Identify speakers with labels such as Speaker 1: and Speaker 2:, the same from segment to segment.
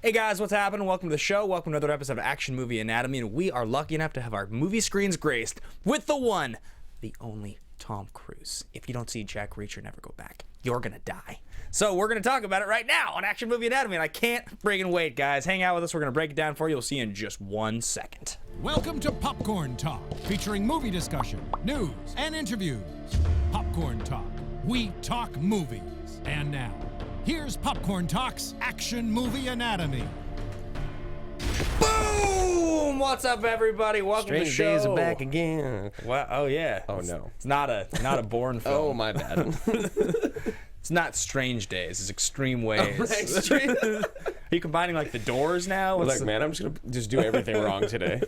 Speaker 1: Hey guys, what's happening? Welcome to the show. Welcome to another episode of Action Movie Anatomy, and we are lucky enough to have our movie screens graced with the one, the only Tom Cruise. If you don't see Jack Reacher, never go back. You're gonna die. So we're gonna talk about it right now on Action Movie Anatomy, and I can't friggin' wait, guys. Hang out with us. We're gonna break it down for you. We'll see you in just 1 second.
Speaker 2: Welcome to Popcorn Talk, featuring movie discussion, news, and interviews. Popcorn Talk. We talk movies. And now, here's Popcorn Talk's Action Movie Anatomy.
Speaker 1: Boom! What's up, everybody? Welcome to the
Speaker 3: Strange
Speaker 1: show.
Speaker 3: days are back again.
Speaker 1: Well, oh yeah.
Speaker 3: Oh no.
Speaker 1: It's not a Bourne film.
Speaker 3: Oh my bad.
Speaker 1: It's not Strange Days. It's Extreme Ways.
Speaker 3: Extreme.
Speaker 1: Are you combining like the Doors now?
Speaker 3: Look, man, I'm just gonna do everything wrong today.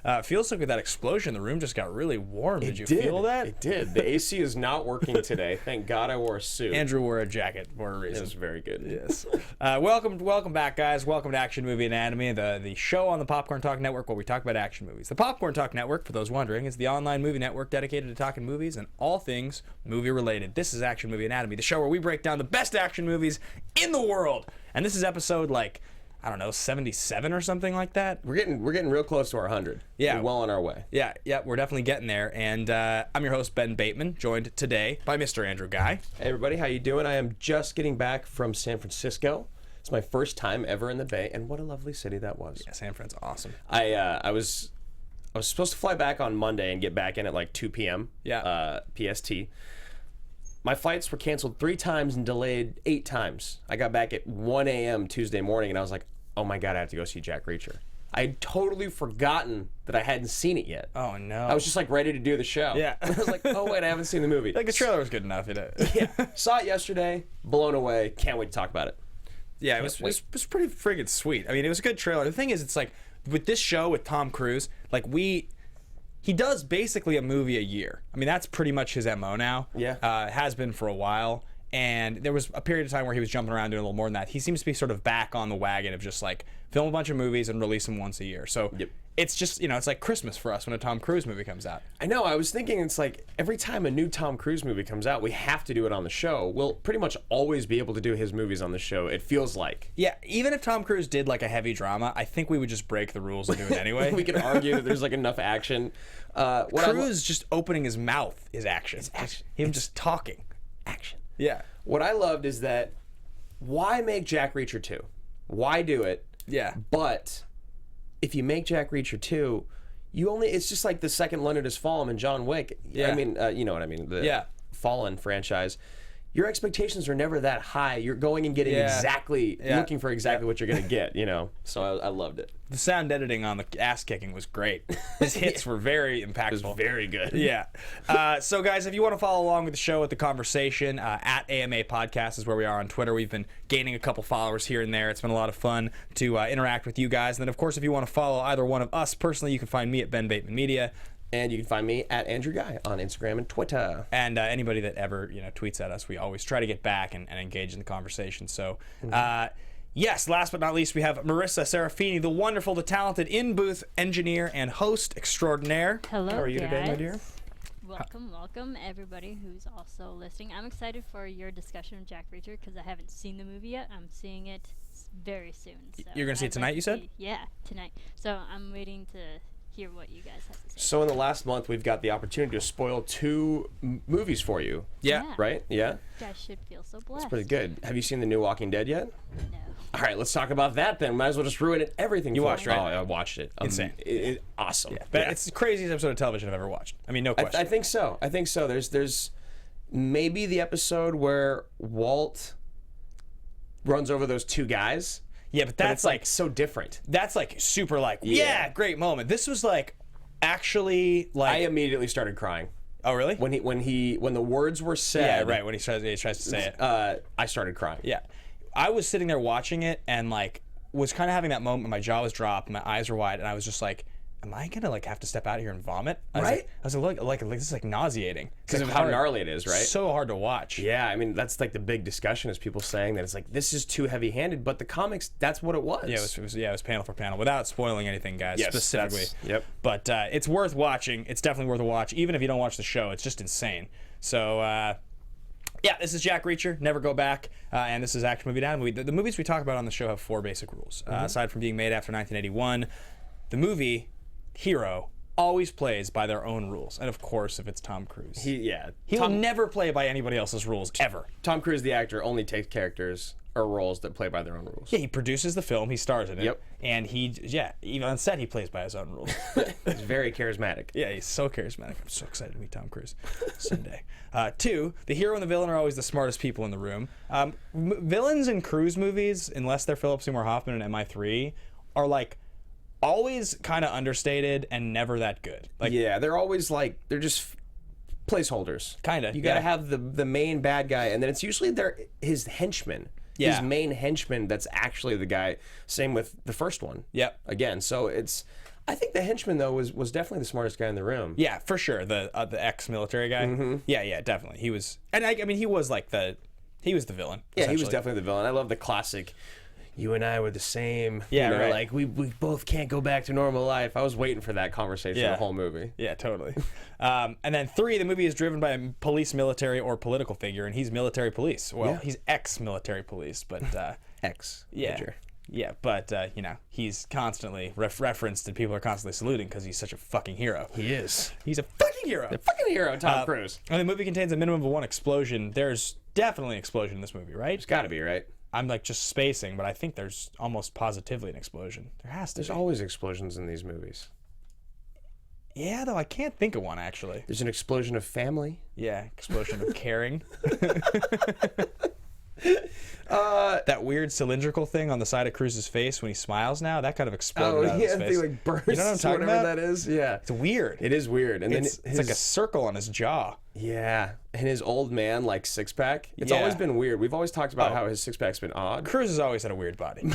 Speaker 1: It feels like with that explosion, the room just got really warm. Did you feel that?
Speaker 3: It did. The AC is not working today. Thank God I wore a suit.
Speaker 1: Andrew wore a jacket for a reason.
Speaker 3: It was very good.
Speaker 1: Yes. Welcome back, guys. Welcome to Action Movie Anatomy, the show on the Popcorn Talk Network where we talk about action movies. The Popcorn Talk Network, for those wondering, is the online movie network dedicated to talking movies and all things movie-related. This is Action Movie Anatomy, the show where we break down the best action movies in the world. And this is episode, I don't know, 77 or something like that.
Speaker 3: We're getting real close to our 100.
Speaker 1: Yeah.
Speaker 3: We're well on our way.
Speaker 1: Yeah, we're definitely getting there. And I'm your host, Ben Bateman, joined today by Mr. Andrew Ghai.
Speaker 3: Hey everybody, how you doing? I am just getting back from San Francisco. It's my first time ever in the Bay, and what a lovely city that was.
Speaker 1: Yeah, San Fran's awesome.
Speaker 3: I was supposed to fly back on Monday and get back in at like 2 p.m. PST. My flights were canceled 3 times and delayed 8 times. I got back at 1 a.m. Tuesday morning, and I was like, oh my God, I have to go see Jack Reacher. I had totally forgotten that I hadn't seen it yet.
Speaker 1: Oh, no.
Speaker 3: I was just like ready to do the show.
Speaker 1: Yeah.
Speaker 3: I was like, oh wait, I haven't seen the movie.
Speaker 1: Like, the trailer was good enough, you know?
Speaker 3: Yeah. Saw it yesterday, blown away, can't wait to talk about it.
Speaker 1: Yeah, it was pretty friggin' sweet. I mean, it was a good trailer. The thing is, it's like, with this show with Tom Cruise, like, he does basically a movie a year. I mean, that's pretty much his MO now.
Speaker 3: Yeah.
Speaker 1: Has been for a while. And there was a period of time where he was jumping around doing a little more than that. He seems to be sort of back on the wagon of just like film a bunch of movies and release them once a year. So It's just, it's like Christmas for us when a Tom Cruise movie comes out.
Speaker 3: I know. I was thinking it's like every time a new Tom Cruise movie comes out, we have to do it on the show. We'll pretty much always be able to do his movies on the show, it feels like.
Speaker 1: Yeah, even if Tom Cruise did like a heavy drama, I think we would just break the rules and do it anyway.
Speaker 3: We could argue that there's like enough action.
Speaker 1: Cruise just opening his mouth is action. It's action. Him just talking.
Speaker 3: Action.
Speaker 1: Yeah.
Speaker 3: What I loved is that why make Jack Reacher 2? Why do it?
Speaker 1: Yeah.
Speaker 3: But if you make Jack Reacher 2, it's just like the second Leonard has Fallen and John Wick.
Speaker 1: Yeah.
Speaker 3: I mean, you know what I mean. The Fallen franchise. Your expectations are never that high. You're going and getting looking for exactly what you're going to get, So I loved it.
Speaker 1: The sound editing on the ass kicking was great. His hits were very impactful.
Speaker 3: It was very good.
Speaker 1: Yeah. So, guys, if you want to follow along with the show, with the conversation, at AMA Podcast is where we are on Twitter. We've been gaining a couple followers here and there. It's been a lot of fun to interact with you guys. And then, of course, if you want to follow either one of us personally, you can find me at Ben Bateman Media.
Speaker 3: And you can find me at Andrew Ghai on Instagram and Twitter.
Speaker 1: And anybody that ever tweets at us, we always try to get back and engage in the conversation. So, yes, last but not least, we have Marissa Serafini, the wonderful, the talented in-booth engineer and host extraordinaire.
Speaker 4: Hello,
Speaker 1: How are you today, my dear?
Speaker 4: Welcome, everybody who's also listening. I'm excited for your discussion of Jack Reacher because I haven't seen the movie yet. I'm seeing it very soon. So
Speaker 1: You're going to see it tonight, you said?
Speaker 4: Yeah, tonight. So I'm waiting to hear what you guys have to say.
Speaker 3: So in the last month, we've got the opportunity to spoil 2 movies for you.
Speaker 1: Yeah.
Speaker 3: Right? Yeah?
Speaker 4: You guys should feel so blessed.
Speaker 3: That's pretty good. Have you seen the new Walking Dead yet?
Speaker 4: No.
Speaker 3: All right, let's talk about that then. Might as well just ruin everything.
Speaker 1: You watched, right?
Speaker 3: Oh, I watched it.
Speaker 1: Insane.
Speaker 3: Awesome.
Speaker 1: Yeah. It's the craziest episode of television I've ever watched. I mean, no question.
Speaker 3: I think so. There's maybe the episode where Walt runs over those 2 guys.
Speaker 1: Yeah, but that's
Speaker 3: like so different.
Speaker 1: That's like super great moment. This was like actually like
Speaker 3: I immediately started crying.
Speaker 1: Oh, really?
Speaker 3: When the words were said.
Speaker 1: Yeah, right. When he tries to say it.
Speaker 3: I started crying.
Speaker 1: Yeah. I was sitting there watching it and like was kind of having that moment where my jaw was dropped, my eyes were wide, and I was just like, am I gonna like have to step out of here and vomit? I was like, this is like nauseating
Speaker 3: because of how gnarly it is, right?
Speaker 1: So hard to watch.
Speaker 3: Yeah, I mean that's like the big discussion is people saying that it's like this is too heavy-handed, but the comics that's what it was.
Speaker 1: Yeah, it was panel for panel without spoiling anything, guys.
Speaker 3: Yes,
Speaker 1: specifically.
Speaker 3: Yep.
Speaker 1: But it's worth watching. It's definitely worth a watch, even if you don't watch the show. It's just insane. So Yeah, this is Jack Reacher, Never Go Back, and this is Action Movie Down. The movies we talk about on the show have 4 basic rules. Aside from being made after 1981, the movie hero always plays by their own rules. And of course, if it's Tom Cruise. He will never play by anybody else's rules, ever.
Speaker 3: Tom Cruise, the actor, only takes characters or roles that play by their own rules.
Speaker 1: Yeah, he produces the film, he stars in it.
Speaker 3: Yep.
Speaker 1: And even on set, he plays by his own rules.
Speaker 3: He's very charismatic.
Speaker 1: Yeah, he's so charismatic. I'm so excited to meet Tom Cruise someday. 2, the hero and the villain are always the smartest people in the room. Villains in Cruise movies, unless they're Philip Seymour Hoffman and MI3, are like always kind of understated and never that good. Like,
Speaker 3: yeah, they're always like, they're just placeholders.
Speaker 1: Kind of.
Speaker 3: You got to have the main bad guy, and then it's usually his henchman.
Speaker 1: Yeah.
Speaker 3: His main henchman that's actually the guy. Same with the first one.
Speaker 1: Yep.
Speaker 3: Again, so I think the henchman, though, was definitely the smartest guy in the room.
Speaker 1: Yeah, for sure. The ex-military guy. Mm-hmm. Yeah, definitely. He was, and I mean, he was he was the villain.
Speaker 3: Yeah, he was definitely the villain. I love the classic, you and I were the same.
Speaker 1: Yeah, right.
Speaker 3: Like, we both can't go back to normal life. I was waiting for that conversation the whole movie.
Speaker 1: Yeah, totally. And then 3, the movie is driven by a police, military, or political figure, and he's military police. Well, he's ex-military police, but...
Speaker 3: Ex-major.
Speaker 1: Yeah, but, he's constantly referenced and people are constantly saluting because he's such a fucking hero.
Speaker 3: He is.
Speaker 1: He's a fucking hero.
Speaker 3: The fucking hero, Tom Cruise.
Speaker 1: And the movie contains a minimum of 1 explosion. There's definitely an explosion in this movie, right?
Speaker 3: There's got to be, right?
Speaker 1: I'm like just spacing, but I think there's almost positively an explosion. There has to be.
Speaker 3: There's always explosions in these movies.
Speaker 1: Yeah, though I can't think of one actually.
Speaker 3: There's an explosion of family.
Speaker 1: Yeah, explosion of caring. That weird cylindrical thing on the side of Cruise's face when he smiles now, that kind of exploded out of his face.
Speaker 3: He like bursts.
Speaker 1: You know what I'm talking about?
Speaker 3: That is. Yeah,
Speaker 1: it's weird.
Speaker 3: It is weird, and
Speaker 1: it's like a circle on his jaw.
Speaker 3: Yeah, and his old man like 6-pack. It's always been weird. We've always talked about how his 6-pack's been odd.
Speaker 1: Cruise has always had a weird body.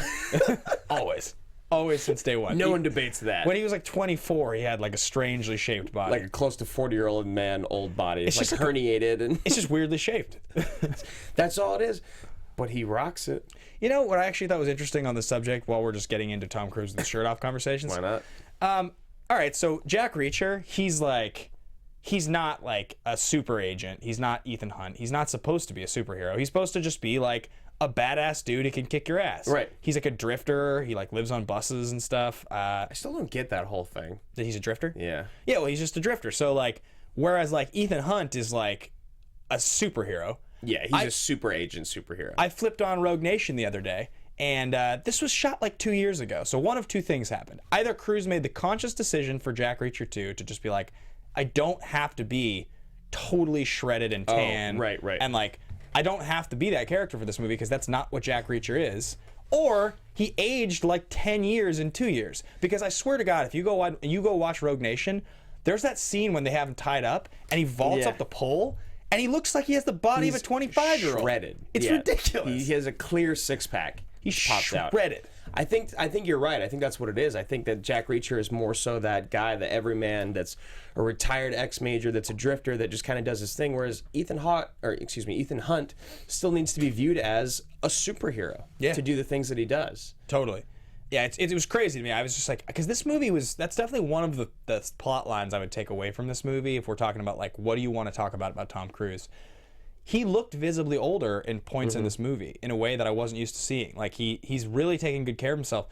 Speaker 1: Always since day one.
Speaker 3: No one debates that.
Speaker 1: When he was like 24, he had like a strangely shaped body,
Speaker 3: like a close to 40-year-old man, old body. It's like herniated, and
Speaker 1: it's just weirdly shaped.
Speaker 3: That's all it is. But he rocks it.
Speaker 1: You know what I actually thought was interesting on this subject while we're just getting into Tom Cruise and the shirt off conversations?
Speaker 3: Why not?
Speaker 1: All right, so Jack Reacher, he's not like a super agent. He's not Ethan Hunt. He's not supposed to be a superhero. He's supposed to just be like a badass dude who can kick your ass.
Speaker 3: Right.
Speaker 1: He's like a drifter. He like lives on buses and stuff.
Speaker 3: I still don't get that whole thing.
Speaker 1: That he's a drifter?
Speaker 3: Yeah.
Speaker 1: Yeah, well, he's just a drifter. So like, whereas like Ethan Hunt is like a superhero.
Speaker 3: Yeah, he's a super agent superhero.
Speaker 1: I flipped on Rogue Nation the other day, and this was shot like 2 years ago. So one of 2 things happened. Either Cruise made the conscious decision for Jack Reacher 2 to just be like, I don't have to be totally shredded and tan.
Speaker 3: Right.
Speaker 1: And like, I don't have to be that character for this movie because that's not what Jack Reacher is. Or he aged like 10 years in 2 years. Because I swear to God, if you go watch Rogue Nation, there's that scene when they have him tied up and he vaults up the pole. And he looks like he has the body of a 25-year-old.
Speaker 3: Shredded.
Speaker 1: It's ridiculous.
Speaker 3: He has a clear 6-pack.
Speaker 1: He's
Speaker 3: popped
Speaker 1: shredded.
Speaker 3: Out. I think you're right. I think that's what it is. I think that Jack Reacher is more so that guy, the everyman that's a retired ex-major, that's a drifter that just kind of does his thing. Whereas Ethan Hunt still needs to be viewed as a superhero to do the things that he does.
Speaker 1: Totally. Yeah, it was crazy to me. I was just like, because this movie that's definitely one of the plot lines I would take away from this movie if we're talking about like, what do you want to talk about Tom Cruise? He looked visibly older in points in this movie in a way that I wasn't used to seeing. Like he's really taking good care of himself.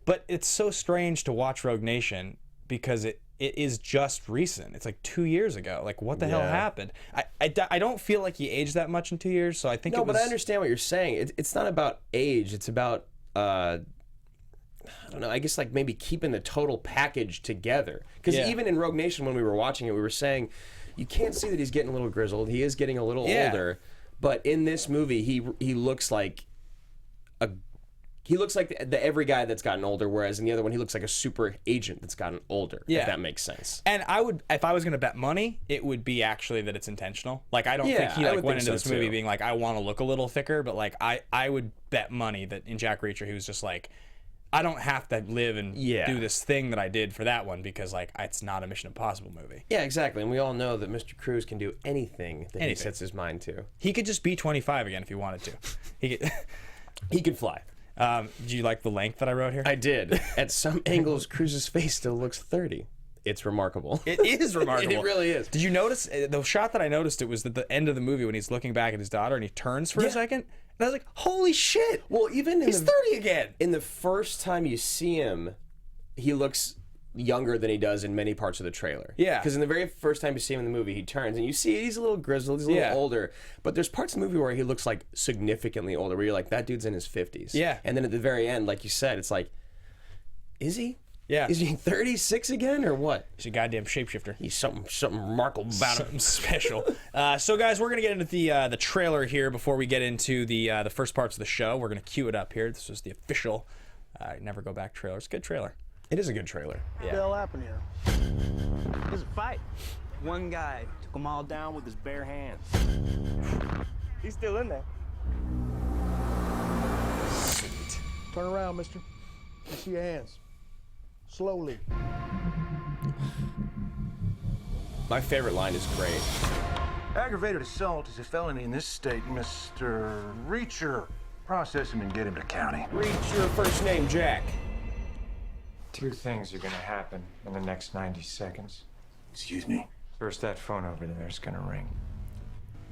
Speaker 1: But it's so strange to watch Rogue Nation because it is just recent. It's like 2 years ago. Like what the hell happened? I don't feel like he aged that much in 2 years. So I think
Speaker 3: but I understand what you're saying. It's not about age. It's about I don't know, I guess like maybe keeping the total package together. Because even in Rogue Nation, when we were watching it, we were saying, you can't see that he's getting a little grizzled. He is getting a little older. But in this movie, he looks like the every guy that's gotten older, whereas in the other one, he looks like a super agent that's gotten older, if that makes sense.
Speaker 1: And if I was going to bet money, it would be actually that it's intentional. Like, I don't think he went into this movie being like, I want to look a little thicker, but like, I would bet money that in Jack Reacher, he was just like, I don't have to live and do this thing that I did for that one because like it's not a Mission Impossible movie.
Speaker 3: Yeah, exactly. And we all know that Mr. Cruise can do anything that he sets his mind to.
Speaker 1: He could just be 25 again if he wanted to.
Speaker 3: He could fly.
Speaker 1: Do you like the length that I wrote here?
Speaker 3: I did. At some angles, Cruise's face still looks 30. It's remarkable.
Speaker 1: It is remarkable.
Speaker 3: It really is.
Speaker 1: Did you notice the shot that I noticed? It was at the end of the movie when he's looking back at his daughter and he turns for a second, and I was like, "Holy shit!"
Speaker 3: Well, even
Speaker 1: he's 30 again.
Speaker 3: In the first time you see him, he looks younger than he does in many parts of the trailer.
Speaker 1: Yeah.
Speaker 3: Because in the very first time you see him in the movie, he turns and you see he's a little grizzled, he's a little older. But there's parts of the movie where he looks like significantly older, where you're like, that dude's in his 50s.
Speaker 1: Yeah.
Speaker 3: And then at the very end, like you said, it's like, is he?
Speaker 1: Yeah.
Speaker 3: Is he 36 again or what?
Speaker 1: He's a goddamn shapeshifter.
Speaker 3: He's something remarkable about
Speaker 1: Something special. So, guys, we're gonna get into the trailer here before we get into the first parts of the show. We're gonna cue it up here. This was the official Never Go Back trailer. It's a good trailer.
Speaker 3: It is a good trailer.
Speaker 5: What the hell happened here? There's a fight. One guy took them all down with his bare hands. He's still in there.
Speaker 1: Sweet.
Speaker 6: Turn around, mister. I see your hands. Slowly.
Speaker 3: My favorite line is great.
Speaker 7: Aggravated assault is a felony in this state, Mr. Reacher. Process him and get him to county.
Speaker 3: Read your first name, Jack.
Speaker 8: Two things are gonna happen in the next 90 seconds.
Speaker 7: Excuse me?
Speaker 8: First, that phone over there is gonna ring.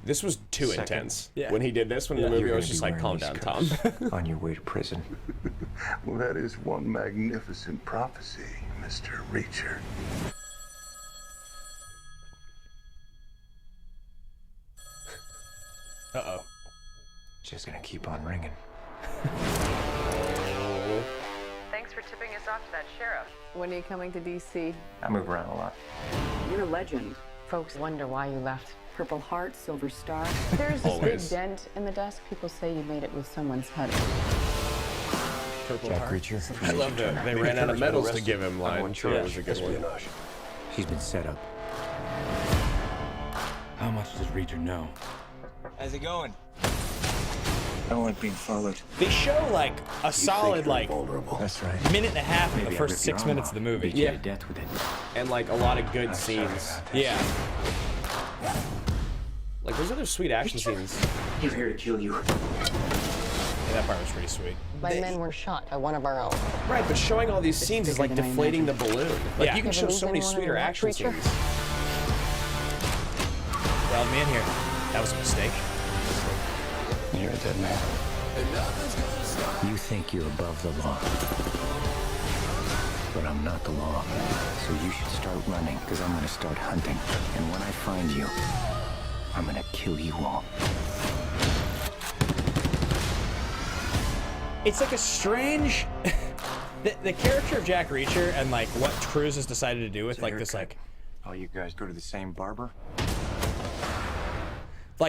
Speaker 3: This was too
Speaker 8: Second.
Speaker 3: intense.
Speaker 1: Yeah.
Speaker 3: When he did this, when in the movie,
Speaker 8: You're
Speaker 3: I was
Speaker 8: gonna
Speaker 3: just
Speaker 8: be
Speaker 3: like, calm
Speaker 8: wearing
Speaker 3: down,
Speaker 8: these
Speaker 3: Tom.
Speaker 8: cuffs on your way to prison.
Speaker 7: Well, that is one magnificent prophecy, Mr. Reacher.
Speaker 1: Uh-oh.
Speaker 8: Just gonna keep on ringing.
Speaker 9: Thanks for tipping us off to that sheriff.
Speaker 10: When are you coming to D.C.?
Speaker 8: I move around a lot.
Speaker 9: You're a legend.
Speaker 10: Folks wonder why you left.
Speaker 9: Purple Heart, Silver Star.
Speaker 10: There's this
Speaker 3: Always.
Speaker 10: big dent in the desk. People say you made it with someone's honey.
Speaker 8: Jack Reacher.
Speaker 3: I love that they ran out of medals to give him
Speaker 8: I'm one
Speaker 3: line. Sure, it
Speaker 8: charge.
Speaker 3: was a good one.
Speaker 7: Espionage.
Speaker 11: He's been set up. How much does Reacher know?
Speaker 5: How's it going?
Speaker 7: I don't like being followed.
Speaker 1: They show like a solid like
Speaker 7: Vulnerable.
Speaker 8: That's right.
Speaker 1: minute and a half in the
Speaker 11: Maybe I
Speaker 1: first
Speaker 11: ripped your
Speaker 1: 6
Speaker 11: arm
Speaker 1: minutes
Speaker 11: off.
Speaker 1: of the movie.
Speaker 11: Beat you to death with it.
Speaker 3: And like a lot of good scenes.
Speaker 1: Yeah.
Speaker 3: Like there's other sweet action scenes.
Speaker 11: He's here to kill you.
Speaker 1: Yeah, that part was pretty sweet.
Speaker 10: My men were shot by one of our own.
Speaker 3: Right, but showing all these scenes is like
Speaker 10: bigger than I
Speaker 3: deflating the balloon. Like
Speaker 1: Yeah.
Speaker 3: you can
Speaker 10: Ever
Speaker 3: show
Speaker 10: lose
Speaker 3: so many
Speaker 10: anyone
Speaker 3: sweeter
Speaker 10: in
Speaker 3: action
Speaker 10: Reacher?
Speaker 3: scenes.
Speaker 1: Well, me in here. That was a mistake.
Speaker 8: You're a dead man.
Speaker 11: You think you're above the law. But I'm not the law. So you should start running, because I'm gonna start hunting. And when I find you, I'm gonna kill you all.
Speaker 1: It's like a strange the character of Jack Reacher and like what Cruise has decided to do with like this like
Speaker 8: Oh, you guys go to the same barber?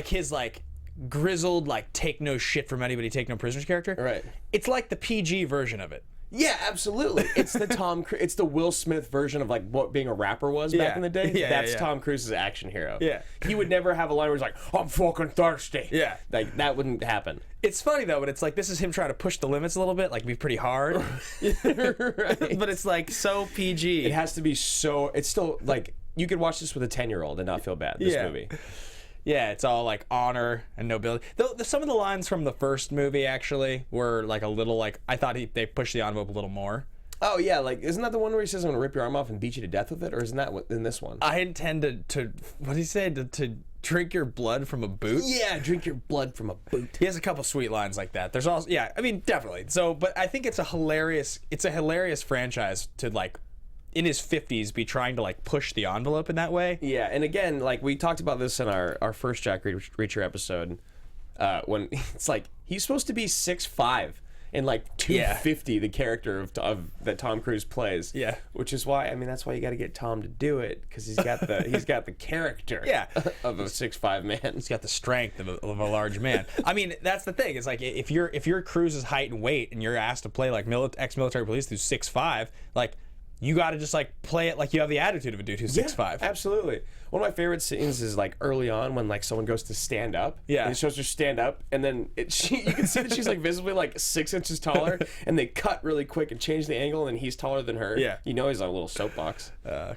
Speaker 1: his like grizzled like take no shit from anybody, take no prisoners character.
Speaker 3: Right.
Speaker 1: It's like the PG version of it.
Speaker 3: Yeah, absolutely. It's the it's the Will Smith version of like what being a rapper was back in the day.
Speaker 1: Yeah,
Speaker 3: That's
Speaker 1: yeah.
Speaker 3: Tom Cruise's action hero.
Speaker 1: Yeah.
Speaker 3: He would never have a line where he's like, I'm fucking thirsty.
Speaker 1: Yeah.
Speaker 3: Like that wouldn't happen.
Speaker 1: It's funny though, but it's like this is him trying to push the limits a little bit, like be pretty hard.
Speaker 3: Right.
Speaker 1: But it's like so PG.
Speaker 3: It has to be so. It's still like you could watch this with a 10-year-old and not feel bad. This movie.
Speaker 1: Yeah, it's all like honor and nobility. Though some of the lines from the first movie actually were like a little like I thought they pushed the envelope a little more.
Speaker 3: Oh yeah, like isn't that the one where he says I'm gonna rip your arm off and beat you to death with it, or isn't that in this one?
Speaker 1: I intend to what did he say to drink your blood from a boot?
Speaker 3: Yeah, drink your blood from a boot.
Speaker 1: He has a couple sweet lines like that. There's also I mean definitely. So, but I think it's a hilarious franchise to like in his 50s be trying to like push the envelope in that way.
Speaker 3: Yeah, and again, like we talked about this in our first Jack Reacher episode, when it's like he's supposed to be 6'5" and like 250, the character of that Tom Cruise plays.
Speaker 1: Yeah,
Speaker 3: which is why that's why you got to get Tom to do it because he's got the character. Of a 6'5" man.
Speaker 1: He's got the strength of a large man. I mean, that's the thing. It's like if you're Cruise's height and weight and you're asked to play like ex-military police who's 6'5", like. You got to just like play it like you have the attitude of a dude who's 6'5".
Speaker 3: Absolutely. One of my favorite scenes is like early on when like someone goes to stand up.
Speaker 1: Yeah.
Speaker 3: And it shows her stand up, and then you can see that she's like visibly like 6 inches taller, and they cut really quick and change the angle, and he's taller than her.
Speaker 1: Yeah.
Speaker 3: You know he's on a little soapbox.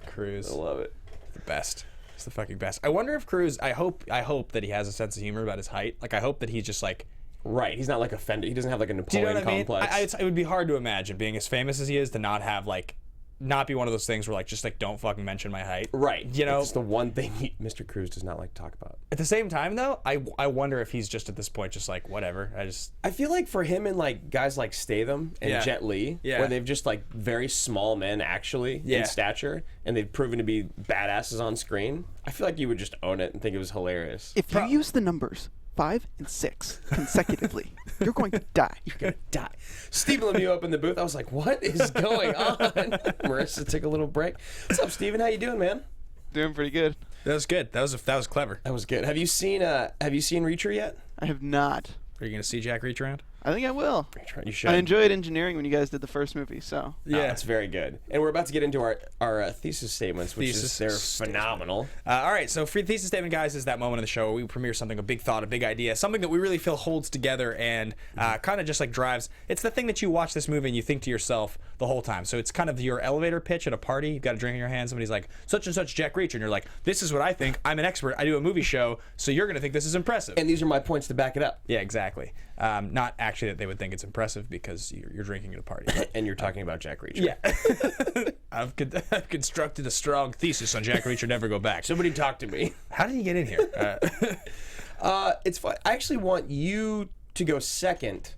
Speaker 1: Cruise.
Speaker 3: I love it.
Speaker 1: The best. It's the fucking best. I wonder if Cruise. I hope that he has a sense of humor about his height. Like I hope that he's just like.
Speaker 3: Right. He's not like offended. He doesn't have like a Napoleon
Speaker 1: Do you know what
Speaker 3: complex.
Speaker 1: I mean? It would be hard to imagine being as famous as he is to not have like not be one of those things where like just like don't fucking mention my height.
Speaker 3: Right.
Speaker 1: You know,
Speaker 3: it's the one thing Mr. Cruise does not like to talk about.
Speaker 1: At the same time, though, I wonder if he's just at this point just like whatever. I
Speaker 3: feel like for him and like guys like Statham and Jet Li, where they've just like very small men actually in stature, and they've proven to be badasses on screen. I feel like you would just own it and think it was hilarious.
Speaker 12: If you use the numbers 5 and 6 consecutively, you're going to die.
Speaker 3: You're going to die. Stephen Lemieux up in the booth. I was like, what is going on? Marissa took a little break. What's up, Stephen? How you doing, man?
Speaker 12: Doing pretty good.
Speaker 1: That was good. That was clever.
Speaker 3: That was good. Have you seen Reacher yet?
Speaker 12: I have not.
Speaker 1: Are you going to see Jack Reacher around?
Speaker 12: I think I will.
Speaker 3: You should.
Speaker 12: I enjoyed engineering when you guys did the first movie, so.
Speaker 3: Yeah, it's very good. And we're about to get into our thesis statements, which they're phenomenal.
Speaker 1: All right, so free thesis statement, guys, is that moment of the show where we premiere something, a big thought, a big idea, something that we really feel holds together and kind of just like drives. It's the thing that you watch this movie and you think to yourself the whole time. So it's kind of your elevator pitch at a party. You've got a drink in your hand. Somebody's like, such and such Jack Reacher. And you're like, this is what I think. I'm an expert. I do a movie show. So you're going to think this is impressive.
Speaker 3: And these are my points to back it up.
Speaker 1: Yeah, exactly. Not actually that they would think it's impressive because you're drinking at a party.
Speaker 3: And you're talking about Jack Reacher.
Speaker 1: Yeah. I've constructed a strong thesis on Jack Reacher, Never Go Back.
Speaker 3: Somebody talk to me.
Speaker 1: How did he get in here?
Speaker 3: It's fun. I actually want you to go second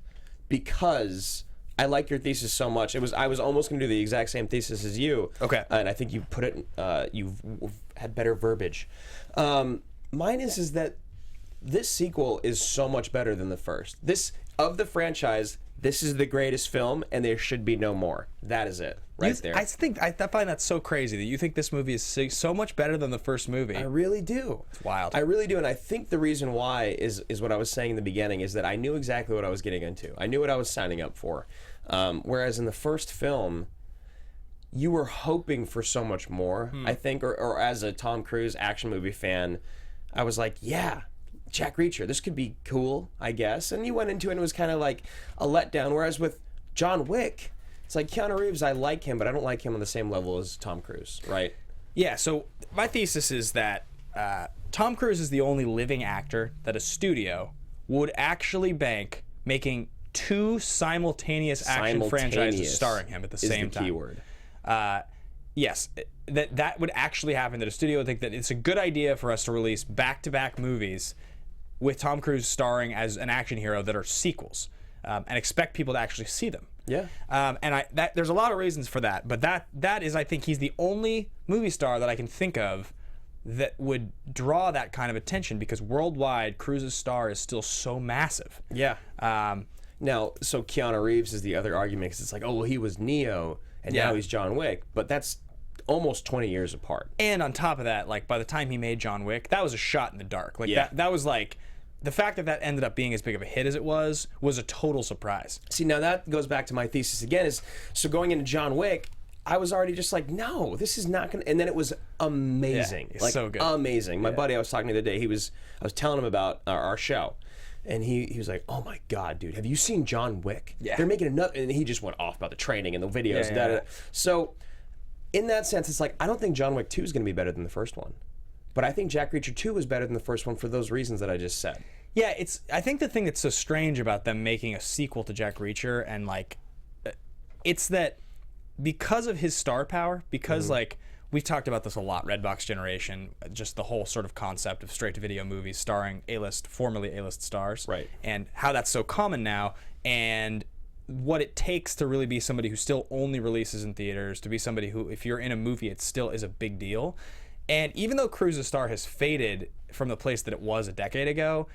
Speaker 3: because I like your thesis so much. I was almost going to do the exact same thesis as you.
Speaker 1: Okay.
Speaker 3: And I think you put it. You've had better verbiage. Mine is that this sequel is so much better than the first. This of the franchise. This is the greatest film, and there should be no more. That is it, there.
Speaker 1: I find that so crazy that you think this movie is so much better than the first movie.
Speaker 3: I really do.
Speaker 1: It's wild.
Speaker 3: I really do, and I think the reason why is what I was saying in the beginning, is that I knew exactly what I was getting into. I knew what I was signing up for. Whereas in the first film, you were hoping for so much more, I think, or as a Tom Cruise action movie fan, I was like, yeah, Jack Reacher, this could be cool, I guess. And you went into it and it was kind of like a letdown. Whereas with John Wick, it's like Keanu Reeves, I like him, but I don't like him on the same level as Tom Cruise, right?
Speaker 1: Yeah, so my thesis is that Tom Cruise is the only living actor that a studio would actually bank making two simultaneous action franchises starring him at the same time.
Speaker 3: Is the keyword.
Speaker 1: Yes, that would actually happen, that a studio would think that it's a good idea for us to release back-to-back movies with Tom Cruise starring as an action hero that are sequels, and expect people to actually see them.
Speaker 3: Yeah.
Speaker 1: And there's a lot of reasons for that, but that is, I think, he's the only movie star that I can think of that would draw that kind of attention, because worldwide, Cruise's star is still so massive.
Speaker 3: Yeah. Now, so Keanu Reeves is the other argument, because it's like, oh, well, he was Neo, and now he's John Wick, but that's almost 20 years apart.
Speaker 1: And on top of that, like, by the time he made John Wick, that was a shot in the dark. Like, that was like, the fact that ended up being as big of a hit as it was a total surprise.
Speaker 3: See, now that goes back to my thesis again, is so going into John Wick, I was already just like, no, this is not gonna, and then it was amazing.
Speaker 1: Yeah, so good.
Speaker 3: Amazing. My buddy I was talking to the other day, I was telling him about our show, and he was like, oh my God, dude, have you seen John Wick?
Speaker 1: Yeah.
Speaker 3: They're making another, and he just went off about the training and the videos.
Speaker 1: Yeah.
Speaker 3: So in that sense, it's like, I don't think John Wick 2 is going to be better than the first one. But I think Jack Reacher 2 was better than the first one for those reasons that I just said.
Speaker 1: Yeah, I think the thing that's so strange about them making a sequel to Jack Reacher, and like, it's that because of his star power, because like, we've talked about this a lot, Redbox generation, just the whole sort of concept of straight-to-video movies starring formerly A-list stars.
Speaker 3: Right.
Speaker 1: And how that's so common now, and what it takes to really be somebody who still only releases in theaters, to be somebody who, if you're in a movie, it still is a big deal. And even though Cruise's star has faded from the place that it was a decade ago,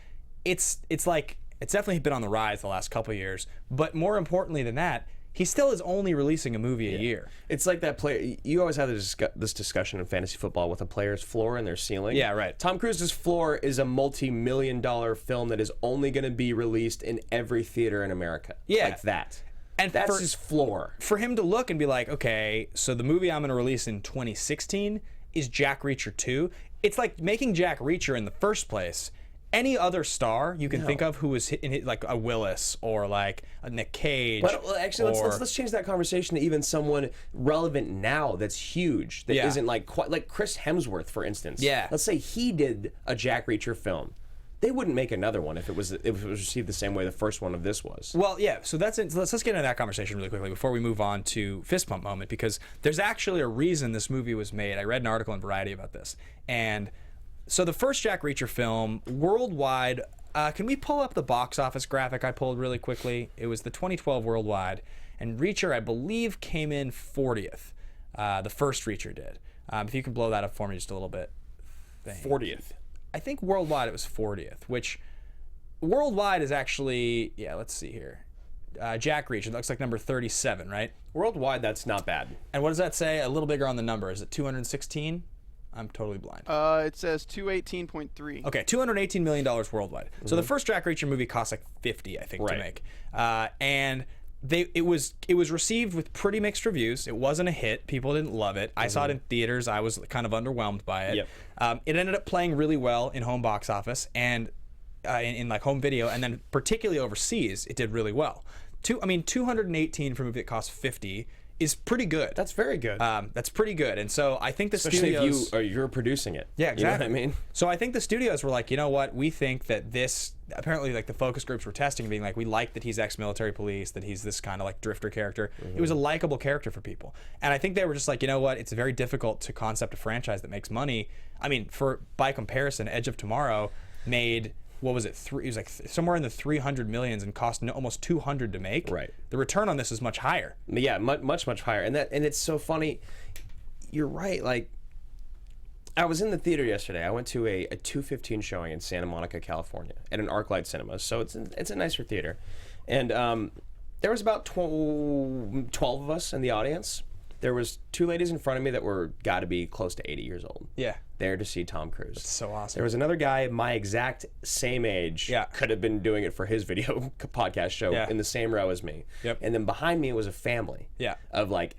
Speaker 1: it's definitely been on the rise the last couple of years. But more importantly than that, he still is only releasing a movie a year.
Speaker 3: It's like that player. You always have this discussion in fantasy football with a player's floor and their ceiling.
Speaker 1: Yeah, right.
Speaker 3: Tom Cruise's floor is a multi-million-dollar film that is only going to be released in every theater in America.
Speaker 1: Yeah.
Speaker 3: Like that.
Speaker 1: And
Speaker 3: that's his floor.
Speaker 1: For him to look and be like, okay, so the movie I'm going to release in 2016 is Jack Reacher 2. It's like making Jack Reacher in the first place. Any other star you can think of who was in like a Willis or like a Nick Cage.
Speaker 3: Well, actually, let's change that conversation to even someone relevant now that's huge, that isn't like quite like Chris Hemsworth, for instance.
Speaker 1: Yeah.
Speaker 3: Let's say he did a Jack Reacher film. they wouldn't make another one if it was received the same way the first one of this was.
Speaker 1: Well, yeah. So that's it. Let's get into that conversation really quickly before we move on to fist pump moment, because there's actually a reason this movie was made. I read an article in Variety about this, and so the first Jack Reacher film worldwide. Can we pull up the box office graphic I pulled really quickly? It was the 2012 worldwide, and Reacher, I believe, came in 40th. The first Reacher did. If you can blow that up for me just a little bit.
Speaker 3: 40th.
Speaker 1: I think worldwide it was 40th, which worldwide is actually, yeah, let's see here. Jack Reacher looks like number 37, right?
Speaker 3: Worldwide, that's not bad.
Speaker 1: And what does that say? A little bigger on the number. Is it 216? I'm totally blind.
Speaker 12: It says 218.3.
Speaker 1: Okay, $218 million worldwide. So the first Jack Reacher movie cost like 50, I think, to make. And it was received with pretty mixed reviews. It wasn't a hit. People didn't love it. I saw it in theaters. I was kind of underwhelmed by it. It ended up playing really well in home box office and in like home video, and then particularly overseas, it did really well. 218 for a movie that cost 50 is pretty good.
Speaker 3: That's very good.
Speaker 1: That's pretty good. And so I think the
Speaker 3: Especially
Speaker 1: studios...
Speaker 3: if you're producing it.
Speaker 1: Yeah, exactly.
Speaker 3: You know what I mean?
Speaker 1: So I think the studios were like, you know what? We think that this... Apparently, like, the focus groups were testing, being like, we like that he's ex-military police, that he's this kind of, like, drifter character. It was a likable character for people. And I think they were just like, you know what? It's very difficult to concept a franchise that makes money. I mean, by comparison, Edge of Tomorrow made... What was it? It was like somewhere in the 300 millions and cost almost 200 to make.
Speaker 3: Right.
Speaker 1: The return on this is much higher.
Speaker 3: Yeah, much higher. And it's so funny. You're right. Like, I was in the theater yesterday. I went to a 2:15 showing in Santa Monica, California, at an ArcLight Cinema. So it's a nicer theater, and there was about 12 of us in the audience. There was two ladies in front of me that were got to be close to 80 years old.
Speaker 1: Yeah.
Speaker 3: There to see Tom Cruise.
Speaker 1: That's so awesome.
Speaker 3: There was another guy my exact same age.
Speaker 1: Yeah.
Speaker 3: Could have been doing it for his video podcast show in the same row as me.
Speaker 1: Yep.
Speaker 3: And then behind me was a family.
Speaker 1: Yeah.
Speaker 3: Of like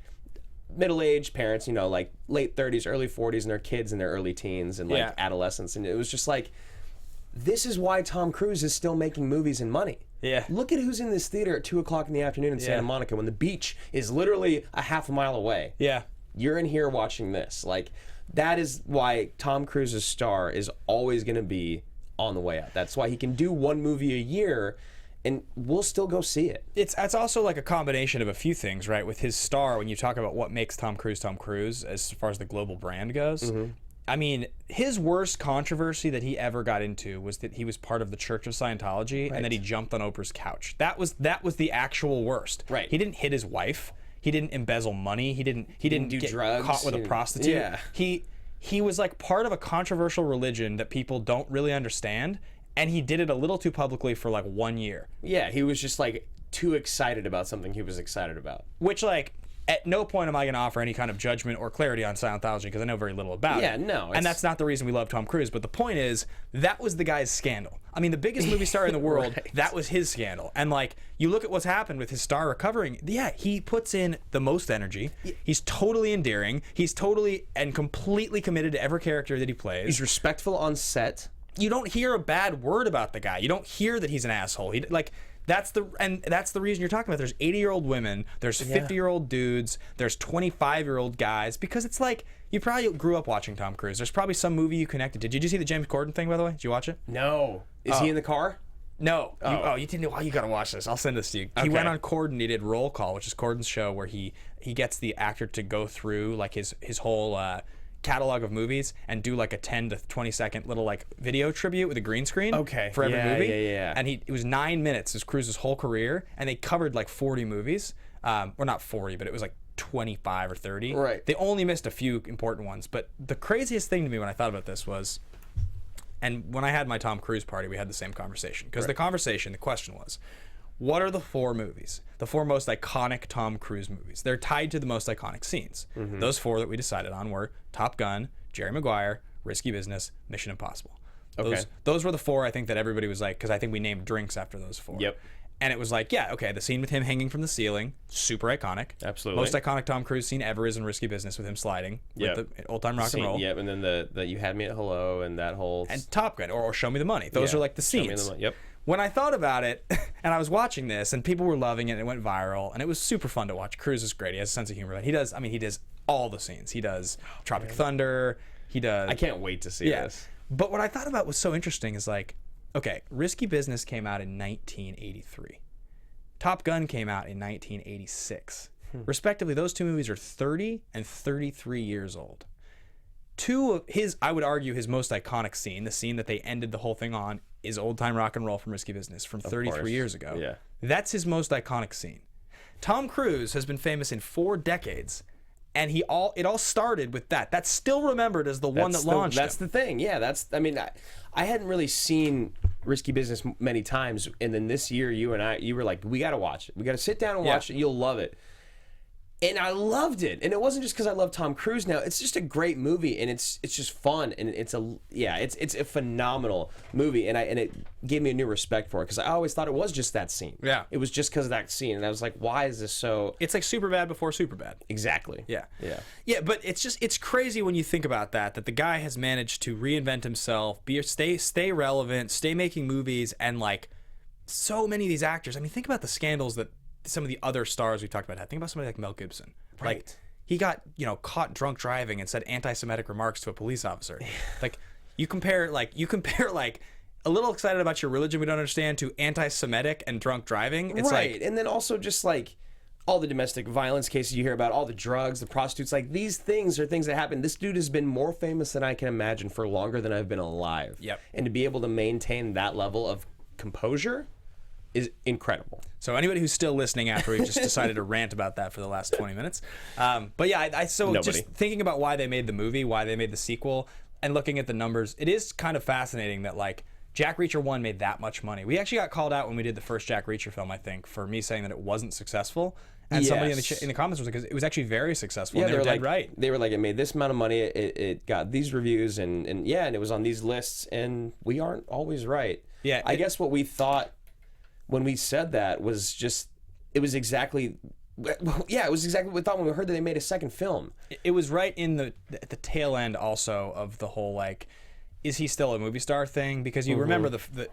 Speaker 3: middle-aged parents, you know, like late 30s, early 40s, and their kids in their early teens and like adolescents. And it was just like, this is why Tom Cruise is still making movies and money.
Speaker 1: Yeah.
Speaker 3: Look at who's in this theater at 2 o'clock in the afternoon in Santa Monica when the beach is literally a half a mile away.
Speaker 1: Yeah.
Speaker 3: You're in here watching this. Like, that is why Tom Cruise's star is always going to be on the way up. That's why he can do one movie a year and we'll still go see it.
Speaker 1: It's also like a combination of a few things, right? With his star, when you talk about what makes Tom Cruise as far as the global brand goes, I mean, his worst controversy that he ever got into was that he was part of the Church of Scientology and that he jumped on Oprah's couch. That was the actual worst.
Speaker 3: Right.
Speaker 1: He didn't hit his wife. He didn't embezzle money. He didn't
Speaker 3: do
Speaker 1: get
Speaker 3: drugs.
Speaker 1: caught with a prostitute.
Speaker 3: Yeah.
Speaker 1: He was like part of a controversial religion that people don't really understand, and he did it a little too publicly for like 1 year.
Speaker 3: Yeah, he was just like too excited about something he was excited about.
Speaker 1: Which, like, at no point am I going to offer any kind of judgment or clarity on Scientology because I know very little about it.
Speaker 3: Yeah, no.
Speaker 1: And that's not the reason we love Tom Cruise. But the point is, that was the guy's scandal. I mean, the biggest movie star in the world, that was his scandal. And, like, you look at what's happened with his star recovering. Yeah, he puts in the most energy. He's totally endearing. He's totally and completely committed to every character that he plays.
Speaker 3: He's respectful on set.
Speaker 1: You don't hear a bad word about the guy. You don't hear that he's an asshole. That's the reason you're talking about. There's 80-year-old women, there's 50-year-old dudes, there's 25-year-old guys, because it's like, you probably grew up watching Tom Cruise. There's probably some movie you connected to. Did you see the James Corden thing, by the way? Did you watch it?
Speaker 3: No. Is he in the car?
Speaker 1: No. You didn't. Oh, you gotta watch this. I'll send this to you. He went on Corden. He did Roll Call, which is Corden's show, where he gets the actor to go through like his whole catalog of movies and do like a 10 to 20 second little like video tribute with a green screen for every movie.
Speaker 3: Yeah.
Speaker 1: And it was 9 minutes, his Cruise's whole career, and they covered like 40 movies. Or not 40, but it was like 25 or 30.
Speaker 3: Right.
Speaker 1: They only missed a few important ones. But the craziest thing to me when I thought about this was, and when I had my Tom Cruise party, we had the same conversation. Because the question was, what are the 4 movies? The 4 most iconic Tom Cruise movies. They're tied to the most iconic scenes. Those 4 that we decided on were Top Gun, Jerry Maguire, Risky Business, Mission Impossible. Those were the 4 I think that everybody was like, because I think we named drinks after those 4.
Speaker 3: Yep.
Speaker 1: And it was like, yeah, okay, the scene with him hanging from the ceiling, super iconic.
Speaker 3: Absolutely.
Speaker 1: Most iconic Tom Cruise scene ever is in Risky Business with him sliding with the old-time rock and roll.
Speaker 3: Yep, and then the You Had Me at Hello and that whole...
Speaker 1: And Top Gun, or Show Me the Money. Those are like the scenes.
Speaker 3: Show Me the Money. Yep.
Speaker 1: When I thought about it, and I was watching this, and people were loving it, and it went viral, and it was super fun to watch. Cruise is great. He has a sense of humor. He does all the scenes. He does Tropic Thunder. He does...
Speaker 3: I can't wait to see this.
Speaker 1: But what I thought about was so interesting is like, okay, Risky Business came out in 1983. Top Gun came out in 1986. Respectively, those two movies are 30 and 33 years old. Two of his, I would argue, his most iconic scene, the scene that they ended the whole thing on, is Old Time Rock and Roll from Risky Business from 33 years ago.
Speaker 3: Yeah.
Speaker 1: That's his most iconic scene. Tom Cruise has been famous in 4 decades, and it all started with that. That's still remembered as the one that launched
Speaker 3: That's
Speaker 1: him.
Speaker 3: the thing. Yeah, I mean, I hadn't really seen Risky Business many times, and then this year, you were like, we got to watch it. We got to sit down and watch it. You'll love it. And I loved it, and it wasn't just because I love Tom Cruise now. It's just a great movie, and it's just fun, and it's a phenomenal movie, and it gave me a new respect for it because I always thought it was just that scene.
Speaker 1: Yeah,
Speaker 3: it was just because of that scene, and I was like, why is this so?
Speaker 1: It's like Superbad before Superbad.
Speaker 3: Exactly.
Speaker 1: Yeah.
Speaker 3: Yeah.
Speaker 1: But it's crazy when you think about that the guy has managed to reinvent himself, stay relevant, stay making movies, and like so many of these actors. I mean, think about the scandals that some of the other stars we talked about had. Think about somebody like Mel Gibson.
Speaker 3: Right.
Speaker 1: Like, he got, caught drunk driving and said anti-Semitic remarks to a police officer. Like, you compare a little excited about your religion we don't understand to anti-Semitic and drunk driving. It's
Speaker 3: right.
Speaker 1: like,
Speaker 3: And then also just like all the domestic violence cases you hear about, all the drugs, the prostitutes, like these things are things that happen. This dude has been more famous than I can imagine for longer than I've been alive.
Speaker 1: Yep.
Speaker 3: And to be able to maintain that level of composure is incredible.
Speaker 1: So anybody who's still listening after we've just decided to rant about that for the last 20 minutes. But yeah, just thinking about why they made the movie, why they made the sequel, and looking at the numbers, it is kind of fascinating that like Jack Reacher 1 made that much money. We actually got called out when we did the first Jack Reacher film, I think, for me saying that it wasn't successful. And somebody in the comments was like, it was actually very successful.
Speaker 3: Yeah,
Speaker 1: and they were dead
Speaker 3: like,
Speaker 1: right.
Speaker 3: They were like, it made this amount of money, it got these reviews, and it was on these lists, and we aren't always right.
Speaker 1: Yeah,
Speaker 3: I guess what we thought when we said that was just, it was exactly what we thought when we heard that they made a second film.
Speaker 1: It was right in at the tail end also of the whole like, is he still a movie star thing? Because you remember the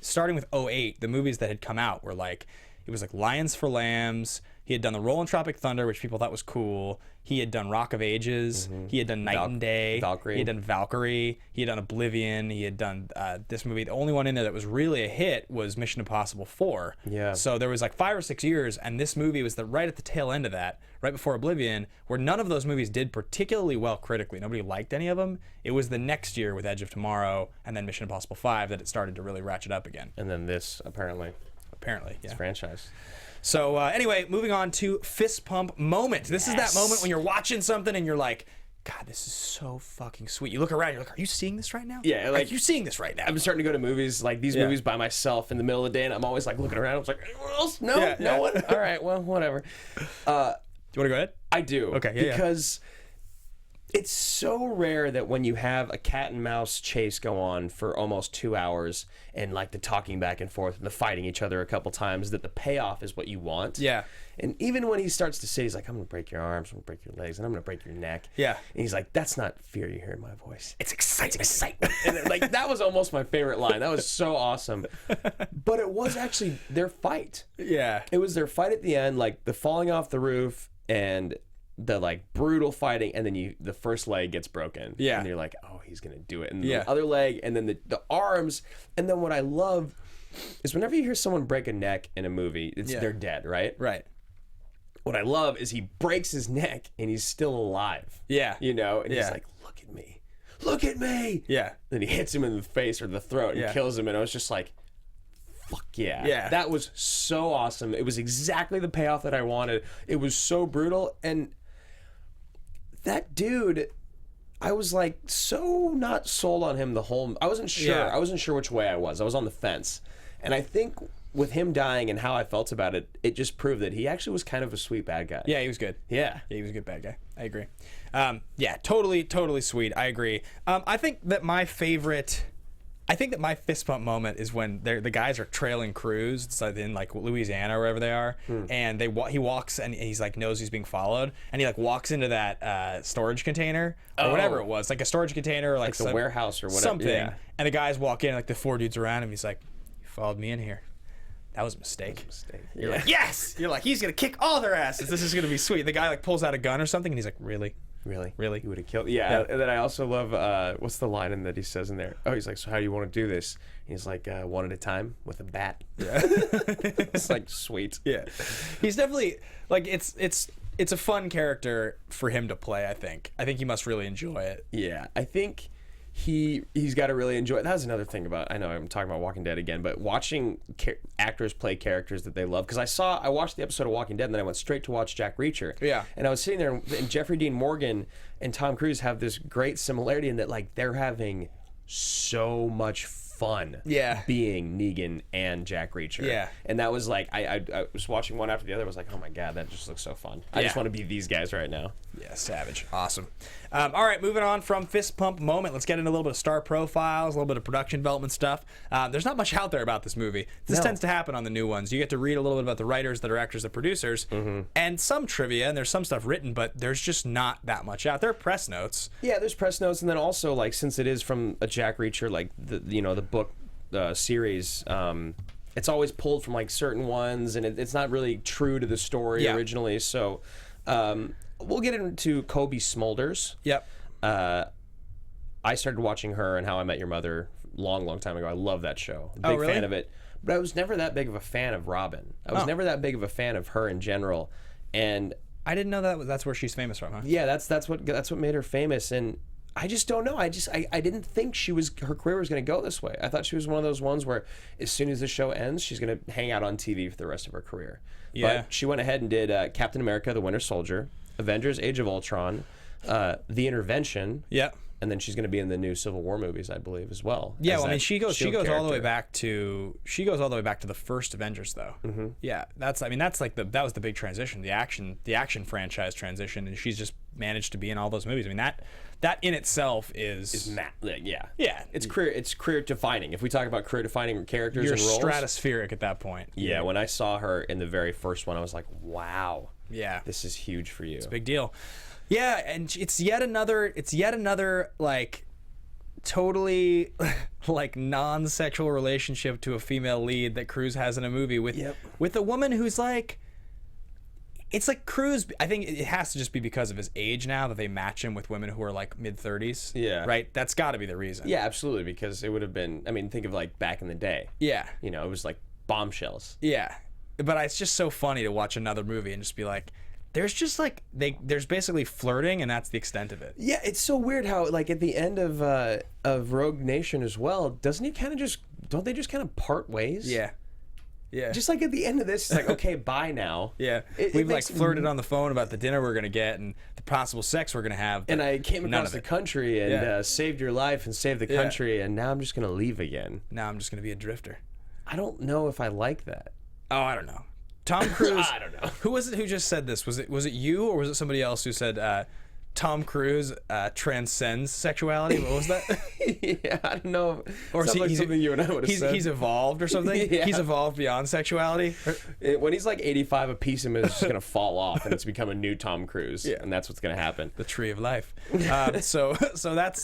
Speaker 1: starting with 2008, the movies that had come out were like, it was like Lions for Lambs. He had done The Roll in Tropic Thunder, which people thought was cool. He had done Rock of Ages. He had done Night and Day.
Speaker 3: Valkyrie.
Speaker 1: He had done Valkyrie. He had done Oblivion. He had done this movie. The only one in there that was really a hit was Mission Impossible 4.
Speaker 3: Yeah.
Speaker 1: So there was like 5 or 6 years, and this movie was right at the tail end of that, right before Oblivion, where none of those movies did particularly well critically. Nobody liked any of them. It was the next year with Edge of Tomorrow and then Mission Impossible 5 that it started to really ratchet up again.
Speaker 3: And then this, apparently.
Speaker 1: This
Speaker 3: franchise.
Speaker 1: So anyway, moving on to fist pump moment. This is that moment when you're watching something and you're like, God, this is so fucking sweet. You look around, you're like, are you seeing this right now?
Speaker 3: Yeah, like,
Speaker 1: are you seeing this right now?
Speaker 3: I'm starting to go to movies, like these movies by myself in the middle of the day, and I'm always like looking around. I was like, anyone else? No one? All right, well, whatever.
Speaker 1: Do you want to go ahead?
Speaker 3: I do.
Speaker 1: Okay,
Speaker 3: because it's so rare that when you have a cat and mouse chase go on for almost 2 hours and like the talking back and forth and the fighting each other a couple times, that the payoff is what you want.
Speaker 1: Yeah.
Speaker 3: And even when he starts to say, he's like, I'm going to break your arms, I'm going to break your legs, and I'm going to break your neck.
Speaker 1: Yeah.
Speaker 3: And he's like, that's not fear you hear in my voice.
Speaker 1: It's excitement.
Speaker 3: And like, that was almost my favorite line. That was so awesome. But it was actually their fight.
Speaker 1: Yeah.
Speaker 3: It was their fight at the end, like the falling off the roof and the like brutal fighting, and then the first leg gets broken.
Speaker 1: Yeah.
Speaker 3: And you're like, oh, he's gonna do it. And the other leg, and then the arms, and then what I love is whenever you hear someone break a neck in a movie, they're dead, right?
Speaker 1: Right.
Speaker 3: What I love is he breaks his neck and he's still alive.
Speaker 1: Yeah.
Speaker 3: You know? And he's like, look at me. Look at me.
Speaker 1: Yeah.
Speaker 3: Then he hits him in the face or the throat and kills him, and I was just like, fuck yeah.
Speaker 1: Yeah.
Speaker 3: That was so awesome. It was exactly the payoff that I wanted. It was so brutal, and that dude, I was like so not sold on him the whole. I wasn't sure.
Speaker 1: Yeah.
Speaker 3: I wasn't sure which way I was. I was on the fence, and I think with him dying and how I felt about it, it just proved that he actually was kind of a sweet bad guy.
Speaker 1: Yeah, he was good.
Speaker 3: Yeah,
Speaker 1: he was a good bad guy. I agree. Yeah, totally sweet. I agree. I think that my fist pump moment is when the guys are trailing Cruz. It's like in like Louisiana or wherever they are, and he walks and he's like knows he's being followed, and he like walks into that storage container or whatever it was, like a storage container or like
Speaker 3: the warehouse or whatever.
Speaker 1: Something.
Speaker 3: Yeah.
Speaker 1: And the guys walk in, like the 4 dudes around him. He's like, "You followed me in here. That was a mistake." You're like, yes. You're like, he's gonna kick all their asses. This is gonna be sweet. The guy like pulls out a gun or something, and he's like, really?
Speaker 3: Really?
Speaker 1: Really?
Speaker 3: He would have killed. Yeah. And then I also love what's the line in that he says in there? Oh, he's like, so how do you want to do this? He's like, one at a time with a bat. Yeah. It's like sweet.
Speaker 1: Yeah. He's definitely like it's a fun character for him to play. I think he must really enjoy it.
Speaker 3: Yeah. I think he's got to really enjoy it. That was another thing about, I know I'm talking about Walking Dead again, but watching actors play characters that they love, because I watched the episode of Walking Dead and then I went straight to watch Jack Reacher.
Speaker 1: Yeah.
Speaker 3: And I was sitting there, and Jeffrey Dean Morgan and Tom Cruise have this great similarity in that, like, they're having so much fun being Negan and Jack Reacher.
Speaker 1: Yeah.
Speaker 3: And that was like, I was watching one after the other. I was like, oh my God, that just looks so fun. I just want to be these guys right now.
Speaker 1: Yeah, savage. Awesome. All right, moving on from fist pump moment. Let's get into a little bit of star profiles, a little bit of production development stuff. There's not much out there about this movie. This tends to happen on the new ones. You get to read a little bit about the writers, the directors, the producers, and some trivia, and there's some stuff written, but there's just not that much out there. Press notes.
Speaker 3: Yeah, there's press notes, and then also, like, since it is from a Jack Reacher, like the book series, it's always pulled from like certain ones, and it's not really true to the story originally. So we'll get into Cobie Smulders.
Speaker 1: Yep.
Speaker 3: I started watching her and How I Met Your Mother long time ago. I love that show. Big
Speaker 1: really?
Speaker 3: fan of it. But I was never that big of a fan of Robin. I was never that big of a fan of her in general. And
Speaker 1: I didn't know that's where she's famous from, huh?
Speaker 3: Yeah, that's what made her famous. And I just don't know. I didn't think her career was going to go this way. I thought she was one of those ones where as soon as the show ends, she's going to hang out on TV for the rest of her career.
Speaker 1: Yeah.
Speaker 3: But she went ahead and did Captain America: The Winter Soldier, Avengers: Age of Ultron, The Intervention.
Speaker 1: Yeah.
Speaker 3: And then she's going to be in the new Civil War movies, I believe, as well.
Speaker 1: Yeah, well, I mean, she goes all the way back to the first Avengers, though. Mm-hmm. Yeah, that's like that was the big transition, the action franchise transition, and she's just managed to be in all those movies. I mean, that in itself is
Speaker 3: yeah. It's career defining. If we talk about career defining characters and roles,
Speaker 1: stratospheric at that point.
Speaker 3: Yeah, when I saw her in the very first one, I was like, wow.
Speaker 1: Yeah,
Speaker 3: this is huge for you.
Speaker 1: It's a big deal. Yeah, and it's yet another like totally like non-sexual relationship to a female lead that Cruise has in a movie with a woman who's like, it's like Cruise. I think it has to just be because of his age now that they match him with women who are like mid-30s. Yeah, right. That's got to be the reason.
Speaker 3: Yeah, absolutely. Because it would have been. I mean, think of like back in the day.
Speaker 1: Yeah,
Speaker 3: you know, it was like bombshells.
Speaker 1: Yeah, but it's just so funny to watch another movie and just be like, there's just like there's basically flirting, and that's the extent of it.
Speaker 3: Yeah, it's so weird how like at the end of Rogue Nation as well, don't they just kind of part ways?
Speaker 1: Yeah. Yeah.
Speaker 3: Just like at the end of this, it's like, okay, bye now.
Speaker 1: Yeah. We've like flirted on the phone about the dinner we're gonna get and the possible sex we're gonna have.
Speaker 3: And I came across the country and saved your life and saved the country, and now I'm just gonna leave again.
Speaker 1: Now I'm just gonna be a drifter.
Speaker 3: I don't know if I like that.
Speaker 1: Oh, I don't know. Tom Cruise.
Speaker 3: I don't know.
Speaker 1: Who was it who just said this? Was it you, or was it somebody else who said Tom Cruise transcends sexuality? What was that?
Speaker 3: Yeah, I don't know.
Speaker 1: Or is
Speaker 3: like something you and I would have said.
Speaker 1: He's evolved or something?
Speaker 3: Yeah.
Speaker 1: He's evolved beyond sexuality?
Speaker 3: When he's like 85, a piece of him is just going to fall off, and it's become a new Tom Cruise. Yeah. And that's what's going to happen.
Speaker 1: The tree of life. So that's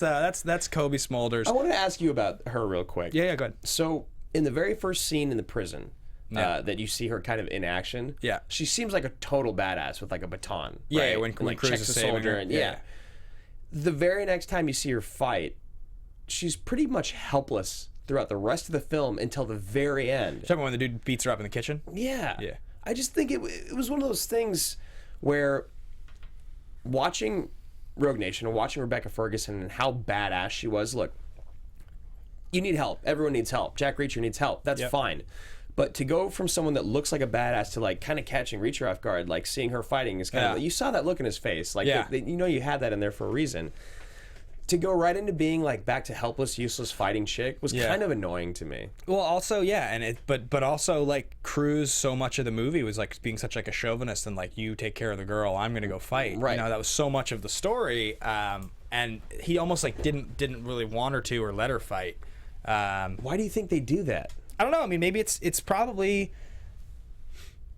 Speaker 1: Cobie Smulders.
Speaker 3: I want to ask you about her real quick.
Speaker 1: Yeah, go ahead.
Speaker 3: So in the very first scene in the prison, that you see her kind of in action.
Speaker 1: Yeah,
Speaker 3: she seems like a total badass with like a baton.
Speaker 1: Yeah,
Speaker 3: right?
Speaker 1: when
Speaker 3: like
Speaker 1: Cruise
Speaker 3: checks
Speaker 1: is
Speaker 3: the
Speaker 1: saving
Speaker 3: soldier
Speaker 1: her.
Speaker 3: and the very next time you see her fight, she's pretty much helpless throughout the rest of the film until the very end.
Speaker 1: Talking when the dude beats her up in the kitchen.
Speaker 3: Yeah,
Speaker 1: yeah.
Speaker 3: I just think it was one of those things where watching Rogue Nation and watching Rebecca Ferguson and how badass she was. Look, you need help. Everyone needs help. Jack Reacher needs help. That's fine. But to go from someone that looks like a badass to like kind of catching Reacher off guard, like seeing her fighting is kind of like, you saw that look in his face, like you know you had that in there for a reason. To go right into being like back to helpless, useless fighting chick was kind of annoying to me.
Speaker 1: Well, also but also like Cruise, so much of the movie was like being such like a chauvinist and like, you take care of the girl, I'm gonna go fight.
Speaker 3: Right.
Speaker 1: You know, that was so much of the story, and he almost like didn't really want her to or let her fight.
Speaker 3: Why do you think they do that?
Speaker 1: I don't know. I mean, maybe it's probably,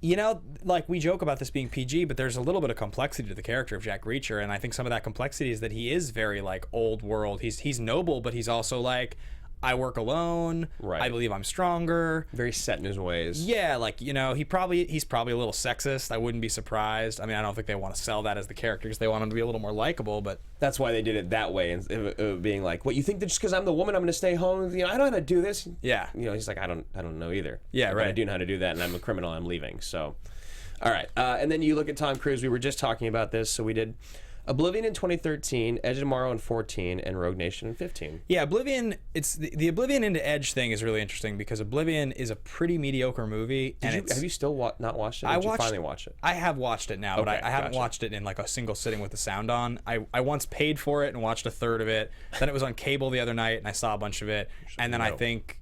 Speaker 1: you know, like we joke about this being PG, but there's a little bit of complexity to the character of Jack Reacher, and I think some of that complexity is that he is very like old world. He's noble, but he's also like, I work alone.
Speaker 3: Right.
Speaker 1: I believe I'm stronger.
Speaker 3: Very set in his ways.
Speaker 1: Yeah, like, you know, he's probably a little sexist. I wouldn't be surprised. I mean, I don't think they want to sell that as the character because they want him to be a little more likable, but
Speaker 3: that's why they did it that way, and being like, "What, you think that just because I'm the woman, I'm going to stay home? You know, I don't know how to do this."
Speaker 1: Yeah.
Speaker 3: You know, he's like, "I don't know either."
Speaker 1: Yeah,
Speaker 3: but
Speaker 1: right.
Speaker 3: I do know how to do that, and I'm a criminal. I'm leaving. So, all right. And then you look at Tom Cruise. We were just talking about this, so we did Oblivion in 2013, Edge of Tomorrow in 14, and Rogue Nation in 15.
Speaker 1: Yeah, Oblivion. It's the Oblivion into Edge thing is really interesting because Oblivion is a pretty mediocre movie.
Speaker 3: Have you still not watched it? Or did you finally watch it?
Speaker 1: I have watched it now, but I haven't
Speaker 3: gotcha.
Speaker 1: watched it in like a single sitting with the sound on. I once paid for it and watched a third of it. Then it was on cable the other night, and I saw a bunch of it. And then I think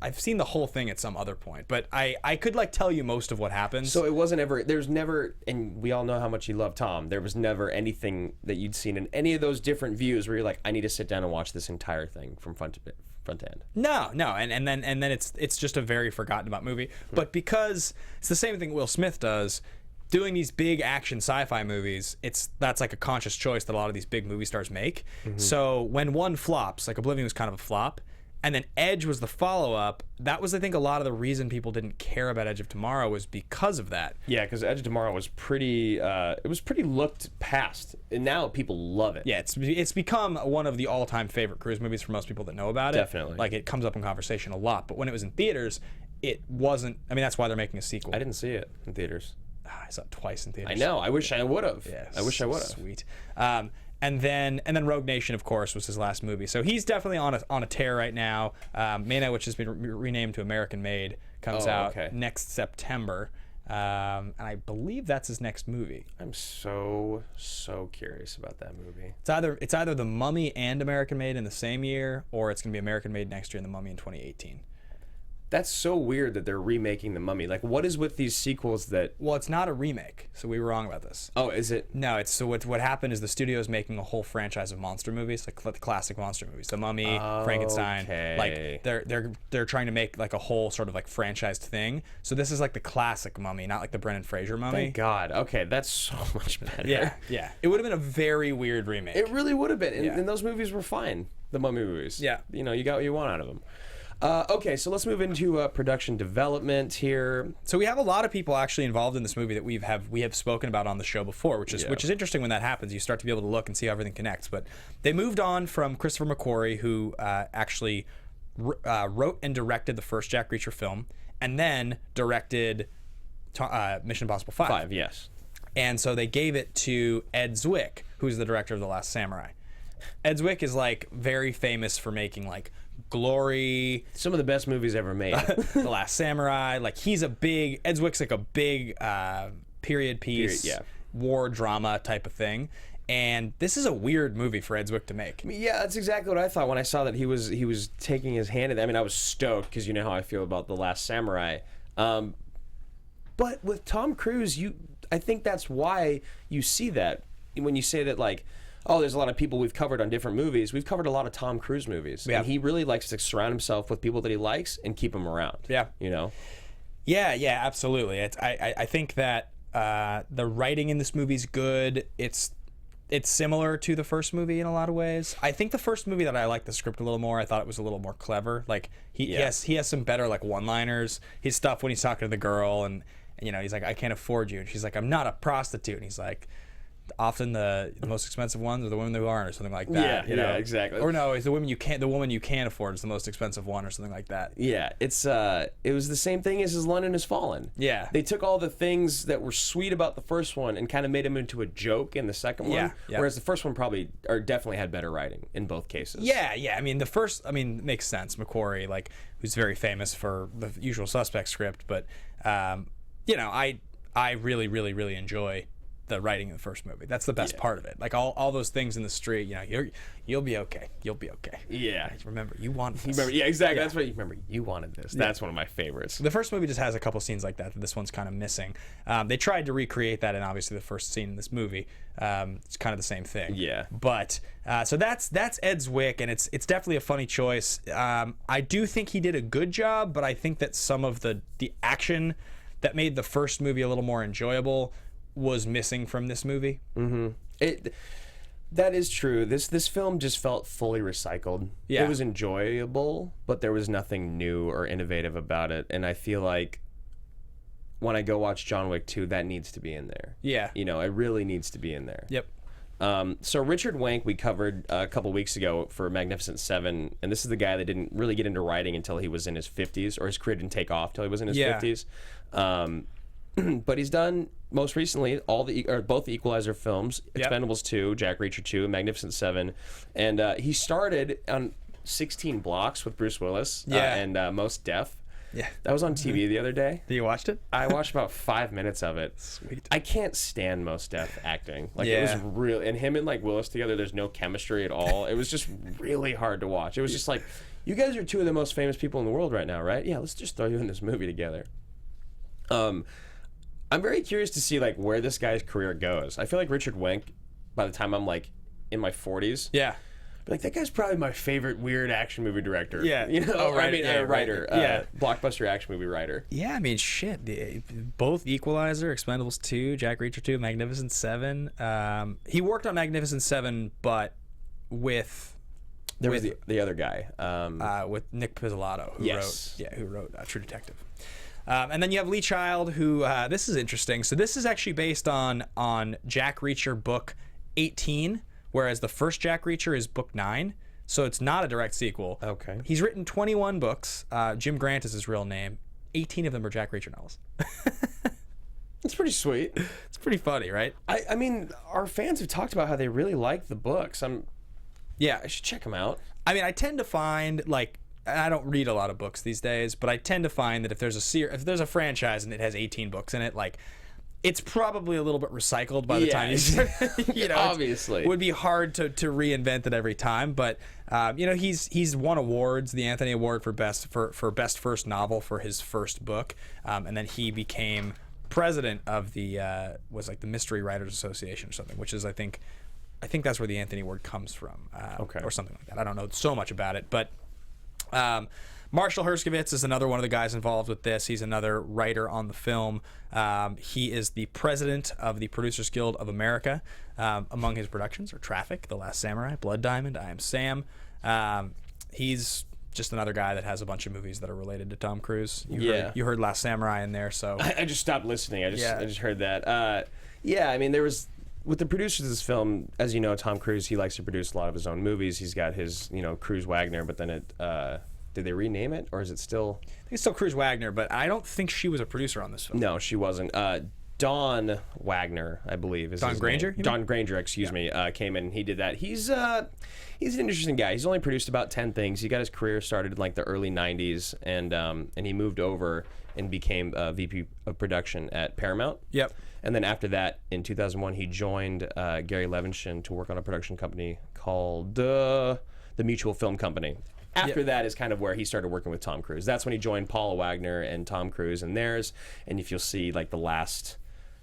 Speaker 1: I've seen the whole thing at some other point, but I could like tell you most of what happens.
Speaker 3: So it wasn't ever, there's never, and we all know how much you love Tom, there was never anything that you'd seen in any of those different views where you're like, I need to sit down and watch this entire thing from front to end. No,
Speaker 1: and then it's just a very forgotten about movie. But because it's the same thing Will Smith does, doing these big action sci-fi movies, that's like a conscious choice that a lot of these big movie stars make. So when one flops, like Oblivion was kind of a flop, and then Edge was the follow-up. That was, I think, a lot of the reason people didn't care about Edge of Tomorrow was because of that.
Speaker 3: Yeah, because Edge of Tomorrow was pretty. It was pretty looked past, and now people love it.
Speaker 1: Yeah, it's become one of the all-time favorite Cruise movies for most people that know about it.
Speaker 3: Definitely.
Speaker 1: Like, it comes up in conversation a lot. But when it was in theaters, it wasn't. I mean, that's why they're making a sequel.
Speaker 3: I didn't see it in theaters.
Speaker 1: I saw it twice in theaters.
Speaker 3: I know. I wish I would have.
Speaker 1: Yeah,
Speaker 3: I wish I would have.
Speaker 1: Sweet. And then Rogue Nation, of course, was his last movie. So he's definitely on a tear right now. Mena, which has been renamed to American Made, comes out next September. And I believe that's his next movie.
Speaker 3: I'm so curious about that movie.
Speaker 1: It's either The Mummy and American Made in the same year, or it's going to be American Made next year and The Mummy in 2018.
Speaker 3: That's so weird that they're remaking The Mummy. Like, what is with these sequels that...
Speaker 1: Well, it's not a remake, so we were wrong about this.
Speaker 3: Oh, is it?
Speaker 1: No, it's so what happened is the studio's making a whole franchise of monster movies, like the classic monster movies. The Mummy, Frankenstein. Like, they're trying to make like a whole sort of like franchised thing. So this is like the classic Mummy, not like the Brendan Fraser Mummy.
Speaker 3: Thank God. Okay, that's so much better.
Speaker 1: Yeah. It would have been a very weird remake.
Speaker 3: It really would have been. And those movies were fine. The Mummy movies.
Speaker 1: Yeah.
Speaker 3: You know, you got what you want out of them. Okay, so let's move into production development here.
Speaker 1: So we have a lot of people actually involved in this movie that we have spoken about on the show before, which is interesting when that happens. You start to be able to look and see how everything connects. But they moved on from Christopher McQuarrie, who actually wrote and directed the first Jack Reacher film, and then directed Mission Impossible 5.
Speaker 3: 5, yes.
Speaker 1: And so they gave it to Ed Zwick, who's the director of The Last Samurai. Ed Zwick is like very famous for making like Glory,
Speaker 3: some of the best movies ever made.
Speaker 1: The Last Samurai. Like Ed Zwick's like a big period piece, war drama type of thing. And this is a weird movie for Ed Zwick to make.
Speaker 3: Yeah, that's exactly what I thought when I saw that he was taking his hand in it. I mean, I was stoked because you know how I feel about The Last Samurai. But with Tom Cruise, I think that's why you see that when you say that, like, oh, there's a lot of people we've covered on different movies. We've covered a lot of Tom Cruise movies. Yeah. And he really likes to surround himself with people that he likes and keep them around.
Speaker 1: Yeah.
Speaker 3: You know?
Speaker 1: Yeah, absolutely. I think that the writing in this movie's good. It's similar to the first movie in a lot of ways. I think the first movie that I liked the script a little more. I thought it was a little more clever. Like he has some better like one-liners. His stuff when he's talking to the girl and you know, he's like, I can't afford you. And she's like, I'm not a prostitute. And he's like, often the most expensive ones are the women who aren't, or something like that.
Speaker 3: Yeah, exactly.
Speaker 1: Or no, it's the woman you can't afford is the most expensive one, or something like that.
Speaker 3: Yeah, it was the same thing as London Has Fallen.
Speaker 1: Yeah,
Speaker 3: they took all the things that were sweet about the first one and kind of made them into a joke in the second one. Yeah. Whereas the first one definitely had better writing in both cases.
Speaker 1: Yeah. I mean, it makes sense. McQuarrie, like, who's very famous for the Usual Suspect script, but you know, I really, really, really enjoy the writing in the first movie. That's the best part of it. Like all those things in the street, you know, you'll be okay. You'll be okay.
Speaker 3: Yeah.
Speaker 1: Remember, you wanted this.
Speaker 3: Yeah, exactly. Yeah. That's what you remember. You wanted this. That's one of my favorites.
Speaker 1: The first movie just has a couple scenes like that this one's kind of missing. They tried to recreate that in obviously the first scene in this movie. It's kind of the same thing.
Speaker 3: Yeah.
Speaker 1: But so that's Ed Zwick, and it's definitely a funny choice. I do think he did a good job, but I think that some of the action that made the first movie a little more enjoyable was missing from this movie.
Speaker 3: Mm-hmm. That is true. This film just felt fully recycled.
Speaker 1: Yeah.
Speaker 3: It was enjoyable, but there was nothing new or innovative about it. And I feel like when I go watch John Wick 2, that needs to be in there.
Speaker 1: Yeah.
Speaker 3: You know, it really needs to be in there.
Speaker 1: Yep.
Speaker 3: So Richard Wenk we covered a couple weeks ago for Magnificent Seven, and this is the guy that didn't really get into writing until he was in his 50s, or his career didn't take off till he was in his 50s. But he's done most recently both the Equalizer films, Expendables 2, Jack Reacher 2, Magnificent Seven, and he started on 16 Blocks with Bruce Willis and Most Def.
Speaker 1: Yeah.
Speaker 3: That was on TV the other day.
Speaker 1: You watched it?
Speaker 3: I watched about 5 minutes of it.
Speaker 1: Sweet.
Speaker 3: I can't stand Most Def acting. Like it was real, and him and like Willis together, there's no chemistry at all. It was just really hard to watch. It was just like, you guys are two of the most famous people in the world right now, right? Yeah, let's just throw you in this movie together. I'm very curious to see like where this guy's career goes. I feel like Richard Wenk, by the time I'm like in my 40s, like that guy's probably my favorite weird action movie director.
Speaker 1: Yeah,
Speaker 3: you know, writer.
Speaker 1: Yeah,
Speaker 3: blockbuster action movie writer.
Speaker 1: Yeah, I mean, shit. Both Equalizer, Expendables 2, Jack Reacher 2, Magnificent Seven. He worked on Magnificent Seven, but with
Speaker 3: the other guy
Speaker 1: with Nick Pizzolatto, who wrote True Detective. And then you have Lee Child, who this is interesting. So this is actually based on Jack Reacher book 18, whereas the first Jack Reacher is book 9. So it's not a direct sequel.
Speaker 3: Okay.
Speaker 1: He's written 21 books. Jim Grant is his real name. 18 of them are Jack Reacher novels.
Speaker 3: It's pretty sweet.
Speaker 1: It's pretty funny, right?
Speaker 3: I mean, our fans have talked about how they really like the books. I should check them out.
Speaker 1: I mean, I tend to find like, I don't read a lot of books these days, but I tend to find that if there's a franchise and it has 18 books in it, like it's probably a little bit recycled by the time you know,
Speaker 3: obviously
Speaker 1: it would be hard to reinvent it every time. But you know, he's won awards, the Anthony Award for best first novel for his first book, and then he became president of the was like the Mystery Writers Association or something, which is I think that's where the Anthony Award comes from, or something like that. I don't know so much about it, but. Marshall Herskovitz is another one of the guys involved with this. He's another writer on the film. He is the president of the Producers Guild of America. Among his productions are Traffic, The Last Samurai, Blood Diamond, I Am Sam. He's just another guy that has a bunch of movies that are related to Tom Cruise. You heard Last Samurai in there, so
Speaker 3: I just stopped listening. I just heard that. I mean, there was. With the producers of this film, as you know, Tom Cruise, he likes to produce a lot of his own movies. He's got his, Cruise Wagner, but then did they rename it, or is it still?
Speaker 1: I think it's still Cruise Wagner, but I don't think she was a producer on this film.
Speaker 3: No, she wasn't. Don Wagner, I believe, is
Speaker 1: Don
Speaker 3: his
Speaker 1: Granger?
Speaker 3: name. Don Granger, excuse me, came in and he did that. He's an interesting guy. He's only produced about 10 things. He got his career started in like the early 90s, and he moved over and became VP of production at Paramount.
Speaker 1: Yep.
Speaker 3: And then after that, in 2001, he joined Gary Levinson to work on a production company called the Mutual Film Company. After that is kind of where he started working with Tom Cruise. That's when he joined Paula Wagner and Tom Cruise and theirs. And if you'll see, like the last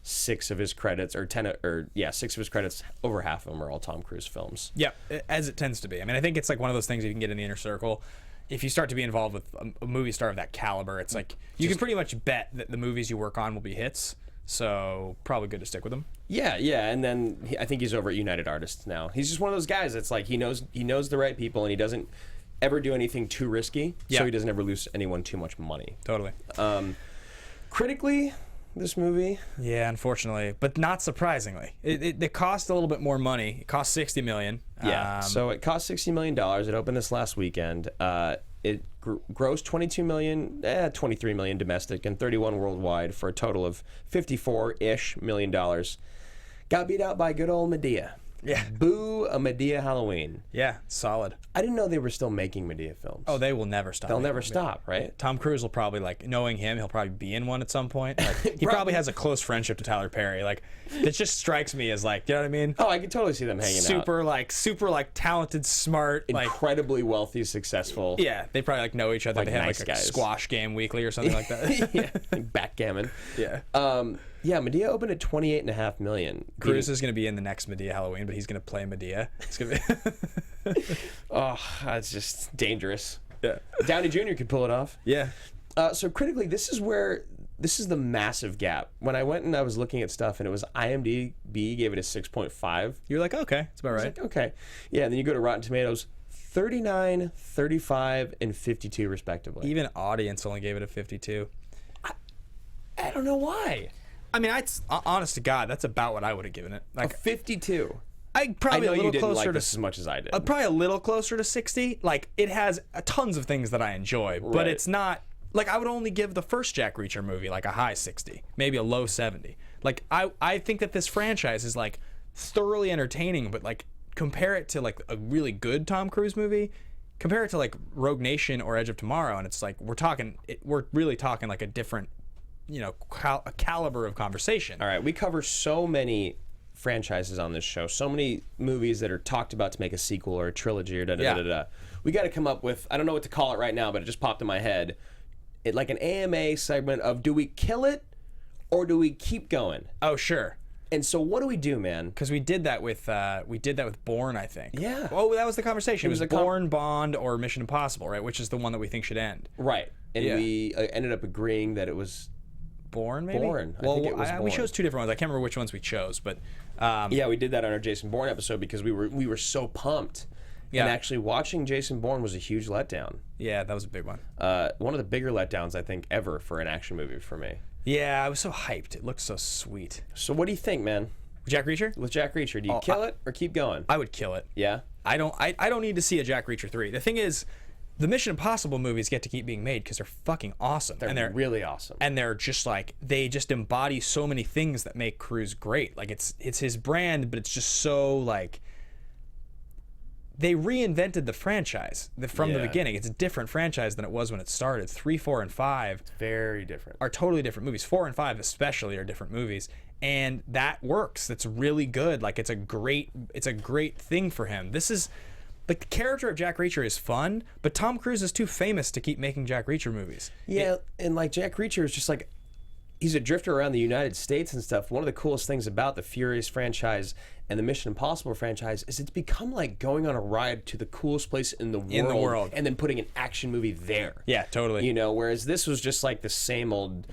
Speaker 3: 6 of his credits, 6 of his credits, over half of them are all Tom Cruise films.
Speaker 1: Yeah, as it tends to be. I mean, I think it's like one of those things you can get in the inner circle. If you start to be involved with a movie star of that caliber, it's like you can pretty much bet that the movies you work on will be hits. So probably good to stick with him.
Speaker 3: Yeah, and then I think he's over at United Artists now. He's just one of those guys that's like he knows the right people, and he doesn't ever do anything too risky, so he doesn't ever lose anyone too much money.
Speaker 1: Totally.
Speaker 3: Critically, this movie,
Speaker 1: unfortunately, but not surprisingly, it cost a little bit more money. It cost $60 million.
Speaker 3: So it cost $60 million. It opened this last weekend. It grossed $22 million, $23 million domestic, and $31 worldwide for a total of $54-ish million. Got beat out by good old Medea.
Speaker 1: Yeah.
Speaker 3: Boo a Medea Halloween.
Speaker 1: Yeah, solid.
Speaker 3: I didn't know they were still making Medea films.
Speaker 1: Oh, they will never stop.
Speaker 3: They'll never stop, right?
Speaker 1: Tom Cruise will probably, like, knowing him, he'll probably be in one at some point. Like, he probably has a close friendship to Tyler Perry. Like, it just strikes me as, like, you know what I mean?
Speaker 3: Oh, I can totally see them hanging out.
Speaker 1: Super talented, smart,
Speaker 3: incredibly wealthy, successful.
Speaker 1: Yeah, they probably, like, know each other.
Speaker 3: Like,
Speaker 1: they have,
Speaker 3: nice
Speaker 1: like,
Speaker 3: guys.
Speaker 1: a squash game weekly or something like that.
Speaker 3: Yeah, like backgammon.
Speaker 1: Yeah.
Speaker 3: Yeah, Medea opened at $28.5 million.
Speaker 1: Cruise is going to be in the next Medea Halloween, but he's going to play Medea. It's going to be.
Speaker 3: Oh, that's just dangerous.
Speaker 1: Yeah.
Speaker 3: Downey Jr. could pull it off.
Speaker 1: Yeah.
Speaker 3: So critically, this is where this is the massive gap. When I went and I was looking at stuff, and it was IMDb gave it a 6.5.
Speaker 1: You're like, okay, it's about right.
Speaker 3: Like, okay. Yeah, and then you go to Rotten Tomatoes, 39, 35, and 52 respectively.
Speaker 1: Even audience only gave it a 52.
Speaker 3: I don't know why.
Speaker 1: I mean, honest to God, that's about what I would have given it. Like
Speaker 3: a 52.
Speaker 1: I probably
Speaker 3: know
Speaker 1: a little
Speaker 3: you didn't
Speaker 1: closer
Speaker 3: like
Speaker 1: to
Speaker 3: this as much as I did.
Speaker 1: Probably a little closer to 60. Like it has tons of things that I enjoy, but
Speaker 3: Right.
Speaker 1: it's not like I would only give the first Jack Reacher movie like a high 60, maybe a low 70. Like I think that this franchise is like thoroughly entertaining, but like compare it to like a really good Tom Cruise movie, compare it to like Rogue Nation or Edge of Tomorrow, and it's like we're really talking like a different, a caliber of conversation.
Speaker 3: All right, we cover so many franchises on this show, so many movies that are talked about to make a sequel or a trilogy or da-da-da-da-da. We got to come up with, I don't know what to call it right now, but it just popped in my head, like an AMA segment of, do we kill it or do we keep going?
Speaker 1: Oh, sure.
Speaker 3: And so what do we do, man?
Speaker 1: Because we did that with Bourne, I think.
Speaker 3: Yeah.
Speaker 1: Oh, that was the conversation. It was
Speaker 3: a
Speaker 1: Bourne, Bond, or Mission Impossible, right? Which is the one that we think should end.
Speaker 3: Right. And we ended up agreeing that it was
Speaker 1: Bourne, maybe?
Speaker 3: Bourne.
Speaker 1: Well,
Speaker 3: I think it was Bourne.
Speaker 1: we chose two different ones. I can't remember which ones we chose, but
Speaker 3: yeah, we did that on our Jason Bourne episode because we were so pumped. Yeah. And actually watching Jason Bourne was a huge letdown.
Speaker 1: Yeah, that was a big one.
Speaker 3: One of the bigger letdowns, I think, ever for an action movie for me.
Speaker 1: Yeah, I was so hyped. It looked so sweet.
Speaker 3: So what do you think, man?
Speaker 1: Jack Reacher?
Speaker 3: With Jack Reacher, do you kill it or keep going?
Speaker 1: I would kill it.
Speaker 3: Yeah?
Speaker 1: I don't need to see a Jack Reacher 3. The thing is, the Mission Impossible movies get to keep being made because they're fucking awesome.
Speaker 3: They're really awesome.
Speaker 1: And they're just like, they just embody so many things that make Cruise great. Like it's his brand, but it's just so like, they reinvented the franchise from the beginning. It's a different franchise than it was when it started. 3, 4, and 5
Speaker 3: very different.
Speaker 1: Are totally different movies. 4 and 5 especially are different movies, and that works. That's really good. Like it's a great thing for him. This is like the character of Jack Reacher is fun, but Tom Cruise is too famous to keep making Jack Reacher movies.
Speaker 3: Yeah, and like Jack Reacher is just like, he's a drifter around the United States and stuff. One of the coolest things about the Furious franchise and the Mission Impossible franchise is it's become like going on a ride to the coolest place in the world, and then putting an action movie there.
Speaker 1: Yeah, totally.
Speaker 3: Whereas this was just like the same old,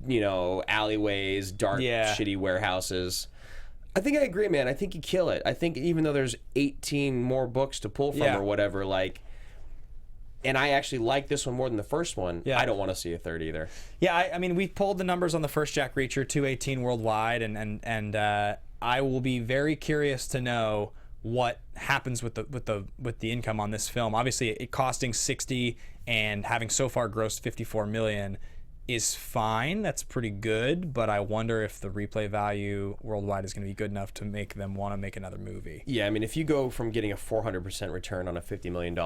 Speaker 3: alleyways, dark, shitty warehouses. I think I agree, man. I think you kill it. I think even though there's 18 more books to pull from or whatever, like, and I actually like this one more than the first one. Yeah. I don't want to see a third either.
Speaker 1: Yeah, I mean, we pulled the numbers on the first Jack Reacher, 218 worldwide, and I will be very curious to know what happens with the income on this film. Obviously, it costing 60 and having so far grossed 54 million is fine. That's pretty good, but I wonder if the replay value worldwide is going to be good enough to make them want to make another movie.
Speaker 3: Yeah, I mean, if you go from getting a 400% return on a $50 million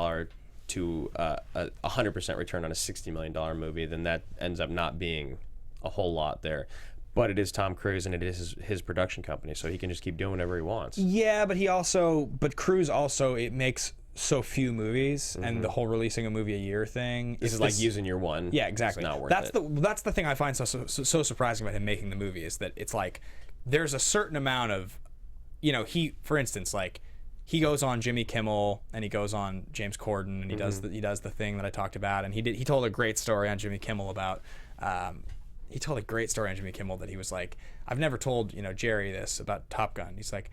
Speaker 3: to a 100% return on a $60 million movie, then that ends up not being a whole lot there. But it is Tom Cruise, and it is his production company, so he can just keep doing whatever he wants.
Speaker 1: Yeah, but Cruise also, it makes so few movies, and the whole releasing a movie a year thing.
Speaker 3: This is like using your one.
Speaker 1: Yeah, exactly.
Speaker 3: It's not worth
Speaker 1: That's the thing I find so surprising about him making the movie is that it's like there's a certain amount of, for instance, like he goes on Jimmy Kimmel and he goes on James Corden and he does the thing that I talked about, and he told a great story on Jimmy Kimmel about. He told a great story on Jimmy Kimmel that he was like, I've never told Jerry this about Top Gun. He's like,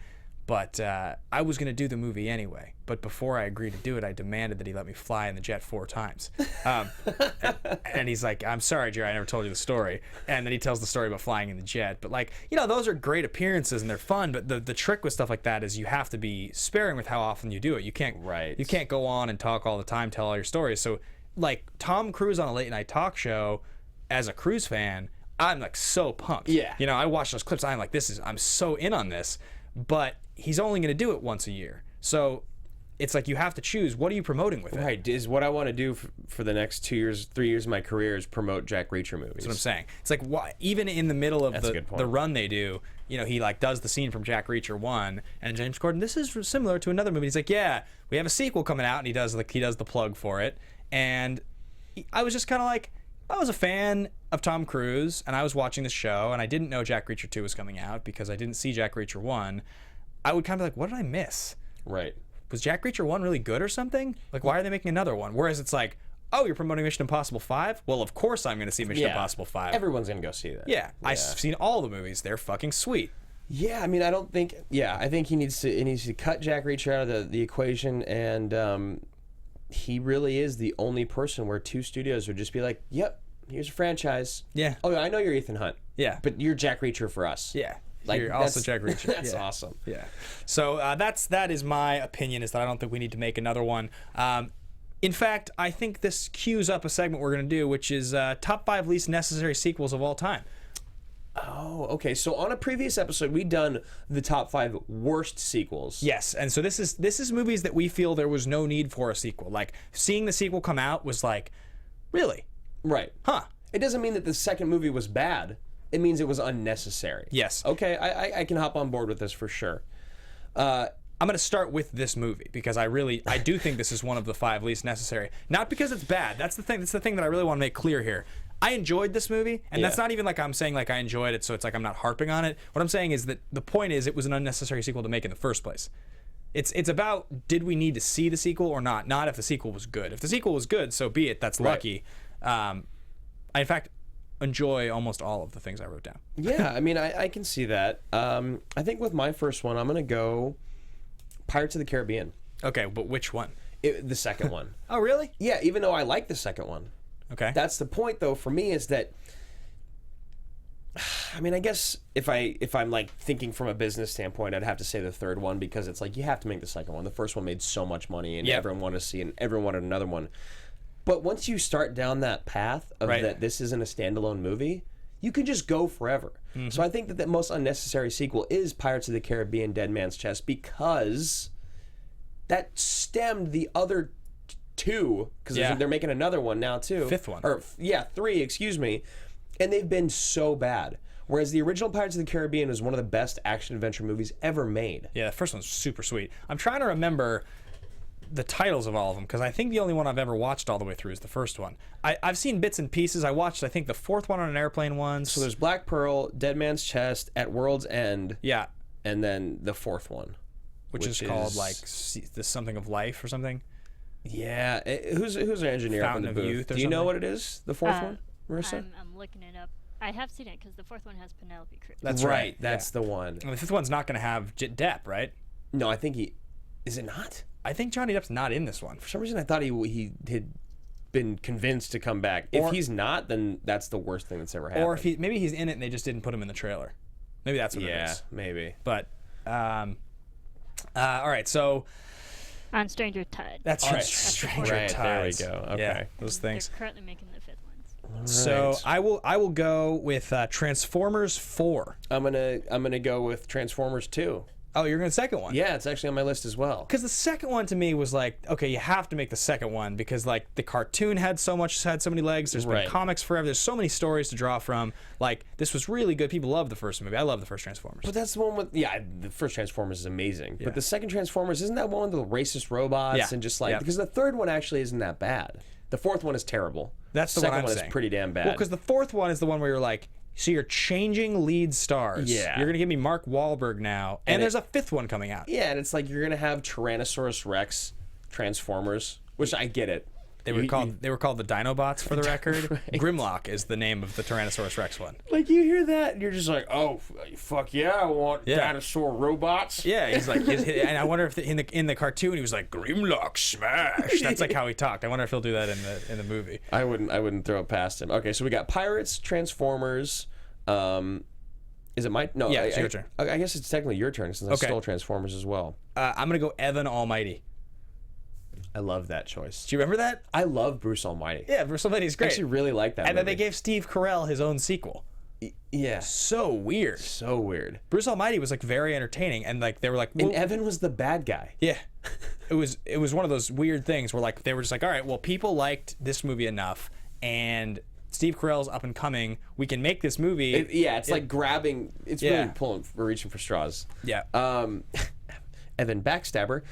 Speaker 1: but I was going to do the movie anyway. But before I agreed to do it, I demanded that he let me fly in the jet 4 times. And he's like, I'm sorry, Jerry, I never told you the story. And then he tells the story about flying in the jet. But like, those are great appearances and they're fun. But the trick with stuff like that is you have to be sparing with how often you do it. You can't go on and talk all the time, tell all your stories. So like Tom Cruise on a late night talk show, as a Cruise fan, I'm like so pumped. Yeah. I watch those clips. I'm like, I'm so in on this. But he's only going to do it once a year. So it's like you have to choose. What are you promoting with it?
Speaker 3: Right. Is what I want to do for the next 2 years, 3 years of my career is promote Jack Reacher movies.
Speaker 1: That's what I'm saying. It's like even in the middle of the run they do, he like does the scene from Jack Reacher 1 and James Corden, this is similar to another movie. He's like, yeah, we have a sequel coming out, and he does the plug for it. And I was just kind of like, I was a fan of Tom Cruise, and I was watching the show, and I didn't know Jack Reacher 2 was coming out because I didn't see Jack Reacher 1. I would kind of be like, what did I miss?
Speaker 3: Right.
Speaker 1: Was Jack Reacher 1 really good or something? Like, why are they making another one? Whereas it's like, oh, you're promoting Mission Impossible 5? Well, of course I'm going to see Mission Impossible 5.
Speaker 3: Everyone's going to go see that.
Speaker 1: Yeah, I've seen all the movies. They're fucking sweet.
Speaker 3: Yeah, I mean, I think he needs to cut Jack Reacher out of the equation, and he really is the only person where two studios would just be like, yep, here's a franchise.
Speaker 1: Yeah.
Speaker 3: Oh, I know you're Ethan Hunt.
Speaker 1: Yeah.
Speaker 3: But you're Jack Reacher for us.
Speaker 1: Yeah.
Speaker 3: Like,
Speaker 1: You're also Jack Reacher.
Speaker 3: That's awesome.
Speaker 1: Yeah. So that is my opinion, is that I don't think we need to make another one. In fact, I think this cues up a segment we're going to do, which is top 5 least necessary sequels of all time.
Speaker 3: Oh, okay. So on a previous episode, we'd done the top 5 worst sequels.
Speaker 1: Yes, and so this is movies that we feel there was no need for a sequel. Like, seeing the sequel come out was like, really?
Speaker 3: Right.
Speaker 1: Huh.
Speaker 3: It doesn't mean that the second movie was bad. It means it was unnecessary.
Speaker 1: Yes.
Speaker 3: Okay, I can hop on board with this for sure.
Speaker 1: I'm going to start with this movie because I do think this is one of the 5 least necessary. Not because it's bad. That's the thing. That's the thing that I really want to make clear here. I enjoyed this movie, and that's not even like I'm saying like I enjoyed it, so it's like I'm not harping on it. What I'm saying is that the point is it was an unnecessary sequel to make in the first place. It's about, did we need to see the sequel or not? Not if the sequel was good. If the sequel was good, so be it. That's lucky. I, in fact, enjoy almost all of the things I wrote down.
Speaker 3: Yeah, I mean, I can see that. I think with my first one, I'm going to go Pirates of the Caribbean.
Speaker 1: Okay, but which one?
Speaker 3: The second one.
Speaker 1: Oh, really?
Speaker 3: Yeah, even though I like the second one.
Speaker 1: Okay.
Speaker 3: That's the point, though, for me, is that, I mean, I guess if I'm like thinking from a business standpoint, I'd have to say the third one, because it's like you have to make the second one. The first one made so much money, and everyone wanted to see, and everyone wanted another one. But once you start down that path of that this isn't a standalone movie, you can just go forever. Mm-hmm. So I think that the most unnecessary sequel is Pirates of the Caribbean: Dead Man's Chest, because that stemmed the other two, because they're making another one now too.
Speaker 1: Fifth one.
Speaker 3: Or 3, excuse me. And they've been so bad. Whereas the original Pirates of the Caribbean was one of the best action-adventure movies ever made.
Speaker 1: Yeah, the first one's super sweet. I'm trying to remember the titles of all of them, because I think the only one I've ever watched all the way through is the first one. I've seen bits and pieces. I watched, I think, the fourth one on an airplane once.
Speaker 3: So there's Black Pearl, Dead Man's Chest, At World's End.
Speaker 1: Yeah.
Speaker 3: And then the fourth one.
Speaker 1: Which is called, like, the Something of Life or something.
Speaker 3: Yeah. Who's our engineer
Speaker 1: Fountain
Speaker 3: up in the
Speaker 1: of
Speaker 3: booth?
Speaker 1: Youth or
Speaker 3: Do you know
Speaker 1: something?
Speaker 3: what it is? The fourth one, Marissa?
Speaker 4: I'm looking it up. I have seen it because the fourth one has Penelope Cruz.
Speaker 1: That's
Speaker 3: right. That's the one.
Speaker 1: And the fifth one's not going to have Depp, right?
Speaker 3: No, I think is it not?
Speaker 1: I think Johnny Depp's not in this one.
Speaker 3: For some reason, I thought he had been convinced to come back. If he's not, then that's the worst thing that's ever happened.
Speaker 1: Or if maybe he's in it and they just didn't put him in the trailer. Maybe that's what it is.
Speaker 3: Yeah, maybe.
Speaker 1: But, all right, so...
Speaker 4: On Stranger Tide.
Speaker 1: That's right. Stranger Tides.
Speaker 3: There we go. Okay.
Speaker 1: Yeah, those things.
Speaker 4: They're currently making the fifth ones.
Speaker 1: So I will go with Transformers 4.
Speaker 3: I'm gonna go with Transformers 2.
Speaker 1: Oh, you're going to second one?
Speaker 3: Yeah, it's actually on my list as well.
Speaker 1: Because the second one to me was like, okay, you have to make the second one because like the cartoon had so many legs. There's been comics forever. There's so many stories to draw from. Like this was really good. People love the first movie. I love the first Transformers.
Speaker 3: But that's the one with the first Transformers is amazing. Yeah. But the second Transformers, isn't that one with the racist robots and just like because the third one actually isn't that bad. The fourth one is terrible.
Speaker 1: That's the
Speaker 3: second
Speaker 1: one I'm
Speaker 3: one
Speaker 1: saying.
Speaker 3: Is pretty damn bad.
Speaker 1: Well, because the fourth one is the one where you're like, so you're changing lead stars.
Speaker 3: Yeah.
Speaker 1: You're going to give me Mark Wahlberg now. And there's a fifth one coming out.
Speaker 3: Yeah, and it's like you're going to have Tyrannosaurus Rex Transformers, which I get it.
Speaker 1: They were called the Dinobots for the record. Right. Grimlock is the name of the Tyrannosaurus Rex one.
Speaker 3: Like you hear that and you're just like, oh fuck yeah, I want dinosaur robots.
Speaker 1: Yeah, he's like, and I wonder if in the cartoon he was like Grimlock smash. That's like how he talked. I wonder if he'll do that in the movie.
Speaker 3: I wouldn't throw it past him. Okay, so we got Pirates, Transformers. Is it my no?
Speaker 1: Yeah, it's your turn.
Speaker 3: I guess it's technically your turn since I stole Transformers as well.
Speaker 1: I'm gonna go Evan Almighty.
Speaker 3: I love that choice.
Speaker 1: Do you remember that?
Speaker 3: I love Bruce Almighty.
Speaker 1: Yeah, Bruce Almighty's great.
Speaker 3: I actually really like that
Speaker 1: And
Speaker 3: movie.
Speaker 1: then they gave Steve Carell his own sequel.
Speaker 3: Yeah.
Speaker 1: So weird.
Speaker 3: So weird.
Speaker 1: Bruce Almighty was like very entertaining and like they were like
Speaker 3: and Evan was the bad guy.
Speaker 1: Yeah. It was one of those weird things where like they were just like, all right, well people liked this movie enough and Steve Carell's up and coming. We can make this movie.
Speaker 3: It's like grabbing. It's really we're reaching for straws.
Speaker 1: Yeah.
Speaker 3: Evan Backstabber.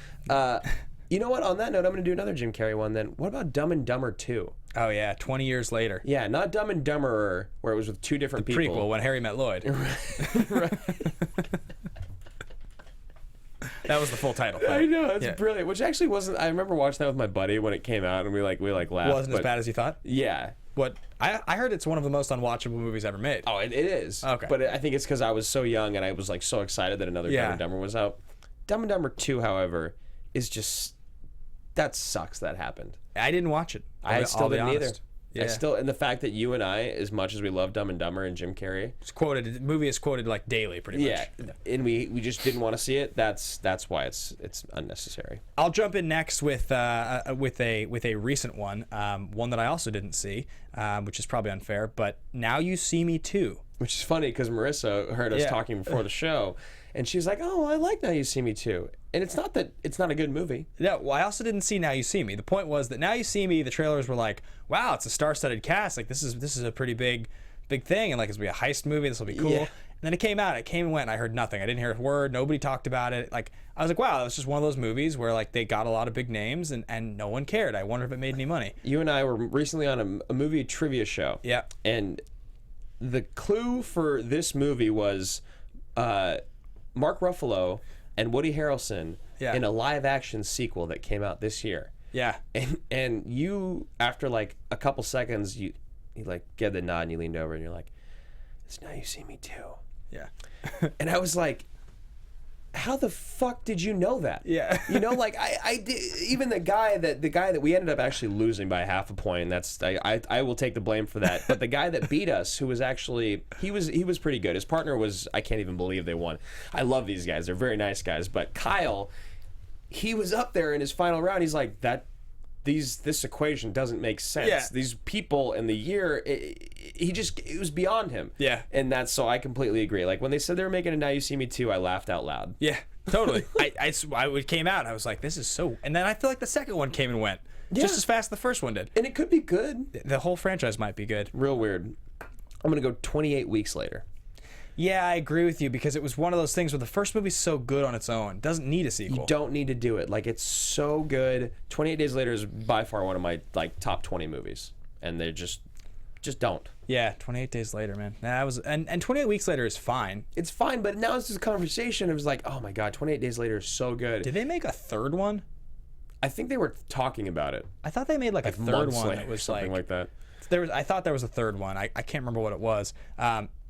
Speaker 3: You know what? On that note, I'm going to do another Jim Carrey one then. What about Dumb and Dumber 2?
Speaker 1: Oh, yeah. 20 years later.
Speaker 3: Yeah, not Dumb and Dumberer, where it was with two different people.
Speaker 1: Prequel, When Harry Met Lloyd. That was the full title.
Speaker 3: I know, it's brilliant. Which actually wasn't. I remember watching that with my buddy when it came out, and we laughed.
Speaker 1: Wasn't as bad as you thought.
Speaker 3: Yeah.
Speaker 1: What I heard it's one of the most unwatchable movies ever made.
Speaker 3: Oh, it is.
Speaker 1: Okay.
Speaker 3: But I think it's because I was so young and I was like so excited that another Dumb and Dumber was out. Dumb and Dumber 2, however, is just that sucks that happened.
Speaker 1: I didn't watch it.
Speaker 3: I still didn't either.
Speaker 1: Yeah.
Speaker 3: And the fact that you and I, as much as we love Dumb and Dumber and Jim Carrey,
Speaker 1: it's quoted. The movie is quoted like daily, pretty much.
Speaker 3: Yeah, and we just didn't want to see it. That's why it's unnecessary.
Speaker 1: I'll jump in next with a recent one, one that I also didn't see, which is probably unfair. But Now You See Me Too,
Speaker 3: which is funny because Marissa heard us talking before the show, and she's like, "Oh, I like Now You See Me Too." And it's not that it's not a good movie.
Speaker 1: No, well, I also didn't see Now You See Me. The point was that Now You See Me, the trailers were like, wow, it's a star-studded cast. Like this is a pretty big thing, and like it's gonna be a heist movie. This will be cool.
Speaker 3: Yeah.
Speaker 1: And then it came out. It came and went. And I heard nothing. I didn't hear a word. Nobody talked about it. Like I was like, wow, that's just one of those movies where like they got a lot of big names and no one cared. I wonder if it made any money.
Speaker 3: You and I were recently on a movie trivia show.
Speaker 1: Yeah.
Speaker 3: And the clue for this movie was Mark Ruffalo and Woody Harrelson in a live-action sequel that came out this year.
Speaker 1: Yeah.
Speaker 3: And you, after like a couple seconds, you like get the nod and you leaned over and you're like, "It's Now You See Me Too."
Speaker 1: Yeah.
Speaker 3: And I was like, how the fuck did you know that?
Speaker 1: Yeah.
Speaker 3: You know, like I did, even the guy that we ended up actually losing by half a point, and that's I will take the blame for that. But the guy that beat us, who was actually he was pretty good. His partner was, I can't even believe they won. I love these guys. They're very nice guys. But Kyle, he was up there in his final round. He's like, this equation doesn't make sense.
Speaker 1: Yeah.
Speaker 3: These people in the year, it was beyond him.
Speaker 1: Yeah.
Speaker 3: And that's, so I completely agree. Like when they said they were making a Now You See Me Too, I laughed out loud.
Speaker 1: Yeah, totally. It came out and I was like, this is so, and then I feel like the second one came and went just as fast as the first one did.
Speaker 3: And it could be good.
Speaker 1: The whole franchise might be good.
Speaker 3: Real weird. I'm going to go 28 weeks later.
Speaker 1: Yeah, I agree with you because it was one of those things where the first movie's so good on its own. It doesn't need a sequel.
Speaker 3: You don't need to do it. Like, it's so good. 28 Days Later is by far one of my like top 20 movies. And they just don't.
Speaker 1: Yeah, 28 Days Later, man. That was and 28 Weeks Later is fine.
Speaker 3: It's fine, but now it's this conversation. It was like, oh my God, 28 Days Later is so good.
Speaker 1: Did they make a third one?
Speaker 3: I think they were talking about it.
Speaker 1: I thought they made like a third one that was
Speaker 3: something like that.
Speaker 1: I thought there was a third one. I can't remember what it was.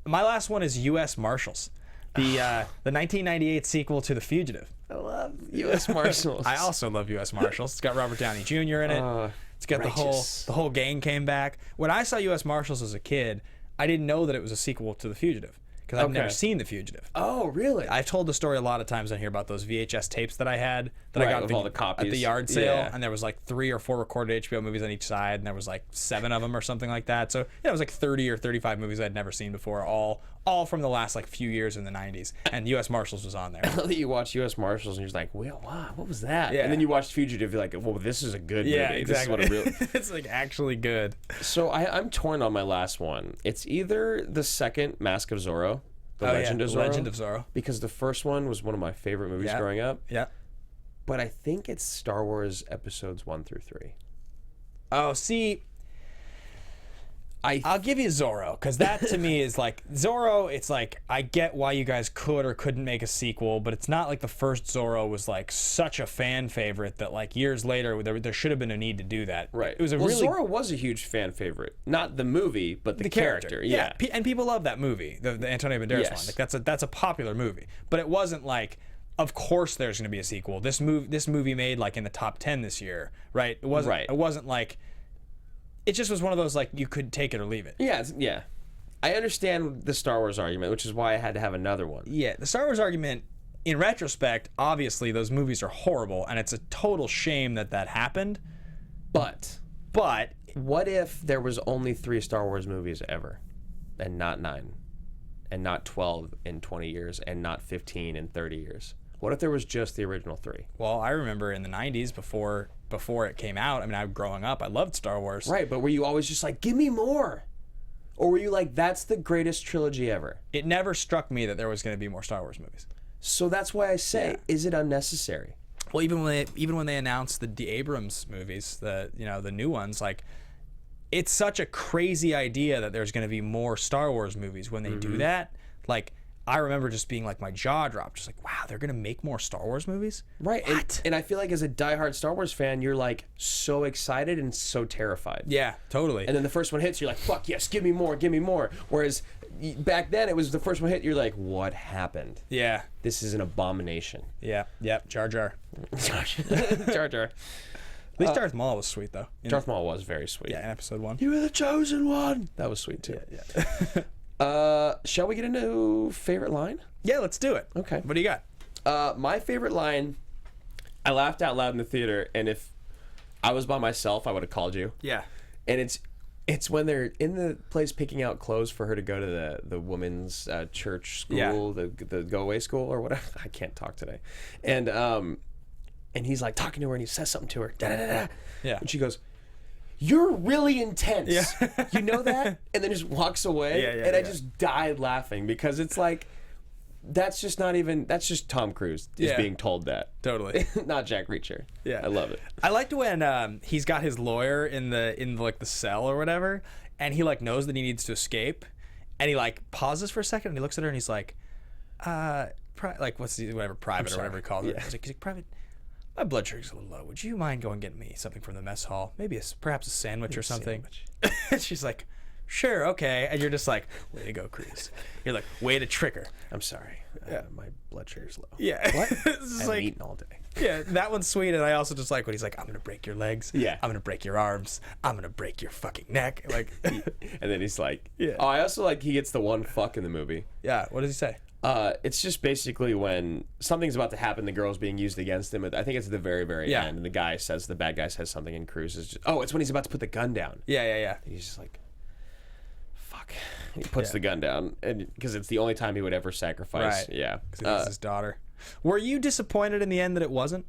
Speaker 1: My last one is U.S. Marshals, the 1998 sequel to The Fugitive.
Speaker 3: I love U.S. Marshals.
Speaker 1: I also love U.S. Marshals. It's got Robert Downey Jr. in it. It's got the whole gang came back. When I saw U.S. Marshals as a kid, I didn't know that it was a sequel to The Fugitive because I've never seen The Fugitive.
Speaker 3: Oh, really?
Speaker 1: I've told the story a lot of times on here about those VHS tapes that I had that I got
Speaker 3: all the copies
Speaker 1: at the yard sale,
Speaker 3: Yeah.
Speaker 1: and there was like 3 or 4 recorded HBO movies on each side, and there was like 7 of them or something like that. So yeah, it was like 30 or 35 movies I'd never seen before, all from the last like few years in the 90s, and U.S. Marshals was on there.
Speaker 3: I love that you watch U.S. Marshals and you're just like, well, wow, what was that?
Speaker 1: Yeah.
Speaker 3: And then you watch Fugitive, you're like, well, this is a good movie.
Speaker 1: Yeah, exactly.
Speaker 3: This is what
Speaker 1: It's like actually good.
Speaker 3: So I'm torn on my last one. It's either the second Mask of Zorro, The Legend of Zorro.
Speaker 1: Legend of Zorro.
Speaker 3: Because the first one was one of my favorite movies growing up.
Speaker 1: Yeah.
Speaker 3: But I think it's Star Wars episodes 1 through 3.
Speaker 1: Oh, see, I'll give you Zorro, because that to me is like Zorro. It's like I get why you guys could or couldn't make a sequel, but it's not like the first Zorro was like such a fan favorite that like years later there should have been a need to do that.
Speaker 3: Right.
Speaker 1: It was
Speaker 3: Zorro was a huge fan favorite, not the movie, but the character. Yeah.
Speaker 1: And people love that movie, the Antonio Banderas one. Like that's a popular movie, but it wasn't like, of course there's going to be a sequel. This movie made like in the top 10 this year, right? It wasn't. Right. It wasn't like. It just was one of those, like, you could take it or leave it.
Speaker 3: Yeah. I understand the Star Wars argument, which is why I had to have another one.
Speaker 1: Yeah, the Star Wars argument, in retrospect, obviously those movies are horrible, and it's a total shame that happened.
Speaker 3: But what if there was only 3 Star Wars movies ever, and not 9, and not 12 in 20 years, and not 15 in 30 years? What if there was just the original 3?
Speaker 1: Well, I remember in the 90s before it came out, I mean, growing up, I loved Star Wars.
Speaker 3: Right, but were you always just like, give me more? Or were you like, that's the greatest trilogy ever?
Speaker 1: It never struck me that there was going to be more Star Wars movies.
Speaker 3: So that's why I say, is it unnecessary?
Speaker 1: Well, even when they announced the Abrams movies, the new ones, like, it's such a crazy idea that there's going to be more Star Wars movies when they do that. Like, I remember just being like, my jaw dropped, just like, wow, they're gonna make more Star Wars movies,
Speaker 3: right?
Speaker 1: What?
Speaker 3: And I feel like as a diehard Star Wars fan, you're like so excited and so terrified.
Speaker 1: Yeah, totally.
Speaker 3: And then the first one hits, you're like, fuck yes, give me more, give me more. Whereas back then, it was the first one hit, you're like, what happened?
Speaker 1: Yeah.
Speaker 3: This is an abomination.
Speaker 1: Yeah. Yep. Jar Jar.
Speaker 3: Jar Jar.
Speaker 1: At least Darth Maul was sweet though.
Speaker 3: Darth Maul was very sweet.
Speaker 1: Yeah, in episode 1.
Speaker 3: You were the chosen one. That was sweet too.
Speaker 1: Yeah.
Speaker 3: Shall we get into favorite line?
Speaker 1: Yeah, let's do it.
Speaker 3: Okay.
Speaker 1: What do you got?
Speaker 3: My favorite line, I laughed out loud in the theater, and if I was by myself, I would have called you.
Speaker 1: Yeah.
Speaker 3: And it's when they're in the place picking out clothes for her to go to the women's church school, the go-away school or whatever. I can't talk today. And he's like talking to her, and he says something to her. Da-da-da-da.
Speaker 1: Yeah.
Speaker 3: And she goes, "You're really intense."
Speaker 1: Yeah.
Speaker 3: You know that? And then just walks away.
Speaker 1: Yeah,
Speaker 3: I just died laughing because it's like, that's just Tom Cruise is being told that.
Speaker 1: Totally.
Speaker 3: Not Jack Reacher.
Speaker 1: Yeah.
Speaker 3: I love it.
Speaker 1: I liked when he's got his lawyer in the cell or whatever, and he like knows that he needs to escape, and he like pauses for a second, and he looks at her, and he's like, like private or whatever he calls it. He's like, private. My blood sugar's a little low. Would you mind going and getting me something from the mess hall? Maybe perhaps a sandwich or something. And she's like, sure, okay. And you're just like, way to go, Cruise. You're like, way to trick her.
Speaker 3: I'm sorry. My blood sugar's low.
Speaker 1: Yeah.
Speaker 3: What?
Speaker 1: It's
Speaker 3: I've
Speaker 1: like,
Speaker 3: eaten all day.
Speaker 1: Yeah, that one's sweet. And I also just like when he's like, I'm going to break your legs.
Speaker 3: Yeah.
Speaker 1: I'm going to break your arms. I'm going to break your fucking neck. Like,
Speaker 3: and then he's like,
Speaker 1: Yeah.
Speaker 3: Oh, I also like he gets the one fuck in the movie.
Speaker 1: yeah. What does he say?
Speaker 3: It's just basically when something's about to happen, the girl's being used against him. I think it's at the very, very end, and the bad guy says something, and Cruise is just, it's when he's about to put the gun down.
Speaker 1: Yeah.
Speaker 3: And he's just like, fuck. He puts the gun down, and because it's the only time he would ever sacrifice.
Speaker 1: Right.
Speaker 3: Yeah.
Speaker 1: Because it was his daughter. Were you disappointed in the end that it wasn't?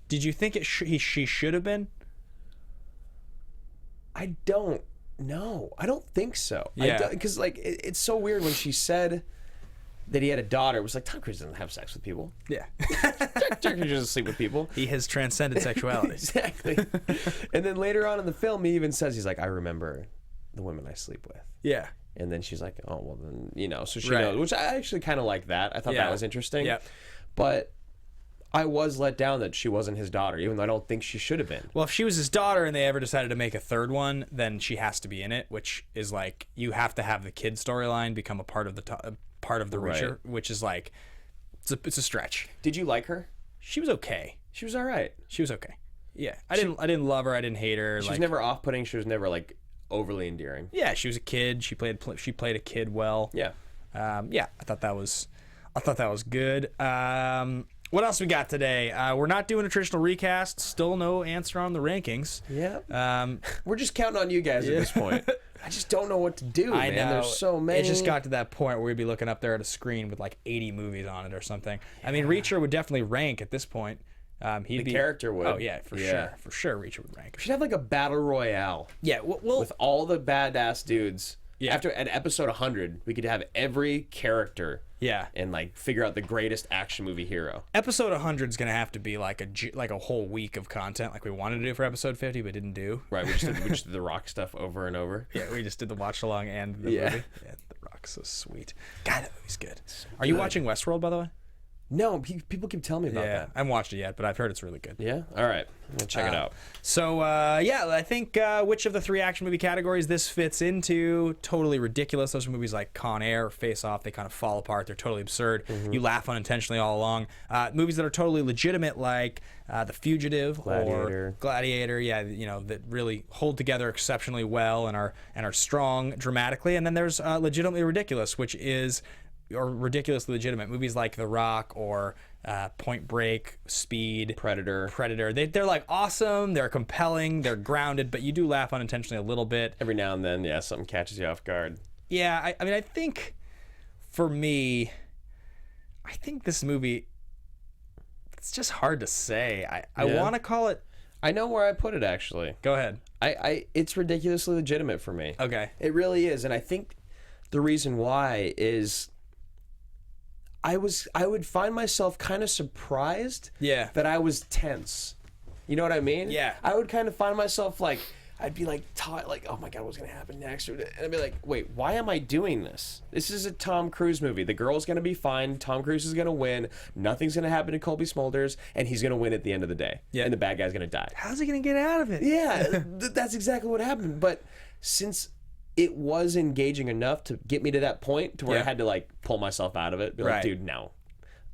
Speaker 1: Did you think she should have been?
Speaker 3: I don't know. I don't think so.
Speaker 1: Yeah.
Speaker 3: Because like it's so weird when she said that he had a daughter. It was like, Tom Cruise doesn't have sex with people.
Speaker 1: Yeah.
Speaker 3: Jack Cruise doesn't sleep with people.
Speaker 1: He has transcended sexuality.
Speaker 3: Exactly. And then later on in the film, he even says, he's like, I remember the women I sleep with.
Speaker 1: Yeah.
Speaker 3: And then she's like, oh, well, then, so she
Speaker 1: Right.
Speaker 3: knows, which I actually kind of like that. I thought that was interesting.
Speaker 1: Yeah.
Speaker 3: But I was let down that she wasn't his daughter, even though I don't think she should have been.
Speaker 1: Well, if she was his daughter and they ever decided to make a third one, then she has to be in it, which is like, you have to have the kid storyline become a part of the Reacher, which is like, it's a stretch.
Speaker 3: Did you like her?
Speaker 1: She was okay.
Speaker 3: She was all right.
Speaker 1: She was okay. Yeah. I didn't love her. I didn't hate her.
Speaker 3: She was never off-putting. She was never like overly endearing.
Speaker 1: Yeah, she was a kid. She played a kid well.
Speaker 3: Yeah.
Speaker 1: I thought that was good. What else we got today? We're not doing a traditional recast. Still no answer on the rankings.
Speaker 3: Yeah. We're just counting on you guys at this point. I just don't know what to do, man. There's so many.
Speaker 1: It just got to that point where we'd be looking up there at a screen with like 80 movies on it or something. I mean, Reacher would definitely rank at this point. The character would. Oh yeah, for sure. Reacher would rank.
Speaker 3: We should have like a battle royale.
Speaker 1: Yeah,
Speaker 3: with all the badass dudes.
Speaker 1: Yeah.
Speaker 3: After at episode 100, we could have every character.
Speaker 1: Yeah.
Speaker 3: And like figure out the greatest action movie hero.
Speaker 1: Episode 100 is gonna have to be like a whole week of content, like we wanted to do for episode 50, but didn't do.
Speaker 3: Right. We just did the Rock stuff over and over.
Speaker 1: Yeah, we just did the watch along and the movie. Yeah, the Rock's so sweet. God, that movie's good. Are you watching Westworld, by the way?
Speaker 3: No, people keep telling me about that.
Speaker 1: I haven't watched it yet, but I've heard it's really good.
Speaker 3: Yeah? All right. I'm going to check it out.
Speaker 1: So, I think which of the 3 action movie categories this fits into, totally ridiculous. Those are movies like Con Air, Face Off. They kind of fall apart. They're totally absurd. You laugh unintentionally all along. Movies that are totally legitimate like The Fugitive or Gladiator. Yeah, that really hold together exceptionally well and are strong dramatically. And then there's legitimately ridiculous, which is... or ridiculously legitimate movies like The Rock or Point Break, Speed, Predator. They're like awesome, they're compelling, they're grounded, but you do laugh unintentionally a little bit.
Speaker 3: Every now and then, yeah, something catches you off guard.
Speaker 1: Yeah, I mean, I think for me, I think this movie, it's just hard to say. I want to call it...
Speaker 3: I know where I put it, actually.
Speaker 1: Go ahead.
Speaker 3: It's ridiculously legitimate for me.
Speaker 1: Okay.
Speaker 3: It really is, and I think the reason why is... I would find myself kind of surprised that I was tense. You know what I mean?
Speaker 1: Yeah.
Speaker 3: I would kind of find myself like, I'd be like, like, oh my God, what's gonna happen next? And I'd be like, wait, why am I doing this? This is a Tom Cruise movie. The girl's gonna be fine. Tom Cruise is gonna win. Nothing's gonna happen to Cobie Smulders, and he's gonna win at the end of the day. Yeah. And the bad guy's gonna die.
Speaker 1: How's he gonna get out of it?
Speaker 3: Yeah, that's exactly what happened. But since it was engaging enough to get me to that point to where I had to like pull myself out of it, be like, dude, no.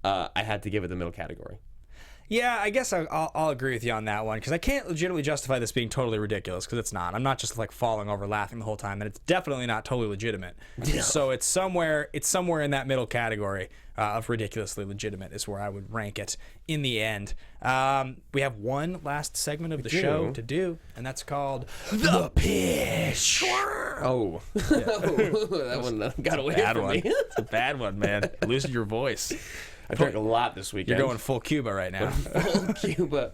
Speaker 3: I had to give it the middle category.
Speaker 1: Yeah, I guess I'll agree with you on that one, because I can't legitimately justify this being totally ridiculous, because it's not. I'm not just like falling over laughing the whole time, and it's definitely not totally legitimate. No. So it's somewhere in that middle category of ridiculously legitimate is where I would rank it in the end. We have one last segment of the show to do, and that's called The Pitch.
Speaker 3: Oh, that one got away from me.
Speaker 1: It's a bad one, man. Losing your voice.
Speaker 3: I drank a lot this weekend.
Speaker 1: You're going full Cuba right now.
Speaker 3: Full Cuba.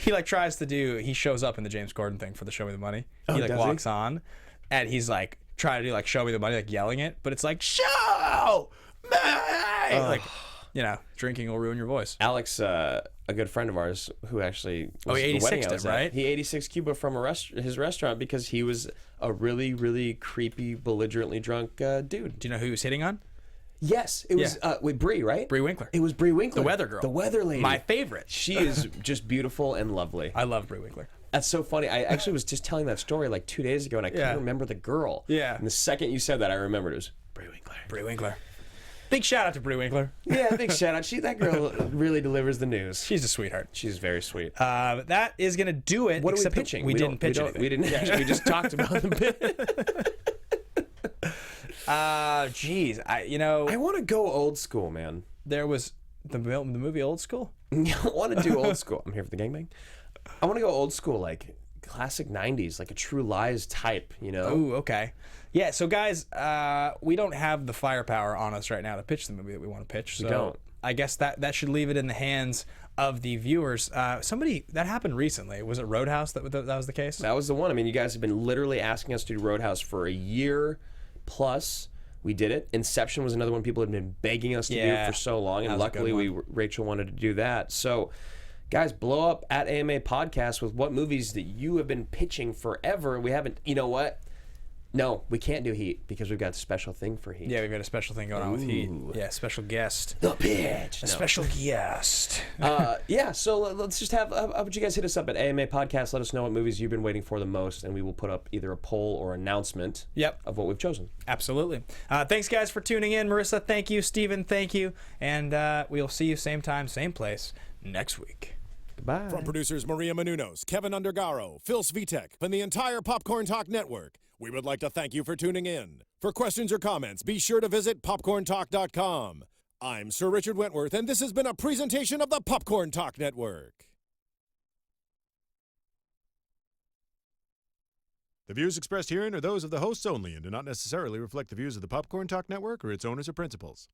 Speaker 1: He like tries to do. He shows up in the James Corden thing for the Show Me the Money. He like walks on, and he's like trying to do like Show Me the Money, like yelling it, but it's like Show Me, like drinking will ruin your voice.
Speaker 3: Alex, a good friend of ours, who actually was
Speaker 1: he 86'd
Speaker 3: it,
Speaker 1: right?
Speaker 3: He 86 Cuba from his restaurant because he was a really, really creepy, belligerently drunk dude.
Speaker 1: Do you know who he was hitting on?
Speaker 3: Yes, it was with Bree, right?
Speaker 1: Bree Winkler.
Speaker 3: It was Bree Winkler.
Speaker 1: The weather girl.
Speaker 3: The weather lady.
Speaker 1: My favorite.
Speaker 3: She is just beautiful and lovely.
Speaker 1: I love Bree Winkler.
Speaker 3: That's so funny. I actually was just telling that story like 2 days ago, and I couldn't remember the girl.
Speaker 1: Yeah.
Speaker 3: And the second you said that, I remembered it was Bree Winkler.
Speaker 1: Bree Winkler. Big shout out to Bree Winkler.
Speaker 3: Yeah, big shout out. That girl really delivers the news.
Speaker 1: She's a sweetheart.
Speaker 3: She's very sweet.
Speaker 1: That is gonna do it.
Speaker 3: What are we pitching?
Speaker 1: We didn't pitch anything.
Speaker 3: We didn't. We just talked about the bit.
Speaker 1: Geez, I
Speaker 3: want to go old school, man.
Speaker 1: There was the movie Old School.
Speaker 3: I want to do old school. I'm here for the gangbang. I want to go old school, like classic 90s, like a True Lies type,
Speaker 1: Oh, okay. Yeah, so guys, we don't have the firepower on us right now to pitch the movie that we want to pitch. So
Speaker 3: we don't.
Speaker 1: I guess that should leave it in the hands of the viewers. Somebody, that happened recently. Was it Roadhouse that was the case?
Speaker 3: That was the one. I mean, you guys have been literally asking us to do Roadhouse for a year plus. We did it. Inception was another one people had been begging us to do for so long, and luckily Rachel wanted to do that. So, guys, blow up at AMA Podcast with what movies that you have been pitching forever. We haven't. You know what? No, we can't do Heat because we've got a special thing for Heat.
Speaker 1: Yeah, we've got a special thing going on with Heat. Yeah, special guest.
Speaker 3: The pitch.
Speaker 1: Special guest.
Speaker 3: Yeah, so let's just have, how about you guys hit us up at AMA Podcast, let us know what movies you've been waiting for the most, and we will put up either a poll or announcement of what we've chosen.
Speaker 1: Absolutely. Thanks, guys, for tuning in. Marissa, thank you. Steven, thank you. And we'll see you same time, same place next week.
Speaker 3: Goodbye.
Speaker 2: From producers Maria Menounos, Kevin Undergaro, Phil Svitek, and the entire Popcorn Talk Network, we would like to thank you for tuning in. For questions or comments, be sure to visit popcorntalk.com. I'm Sir Richard Wentworth, and this has been a presentation of the Popcorn Talk Network. The views expressed herein are those of the hosts only and do not necessarily reflect the views of the Popcorn Talk Network or its owners or principals.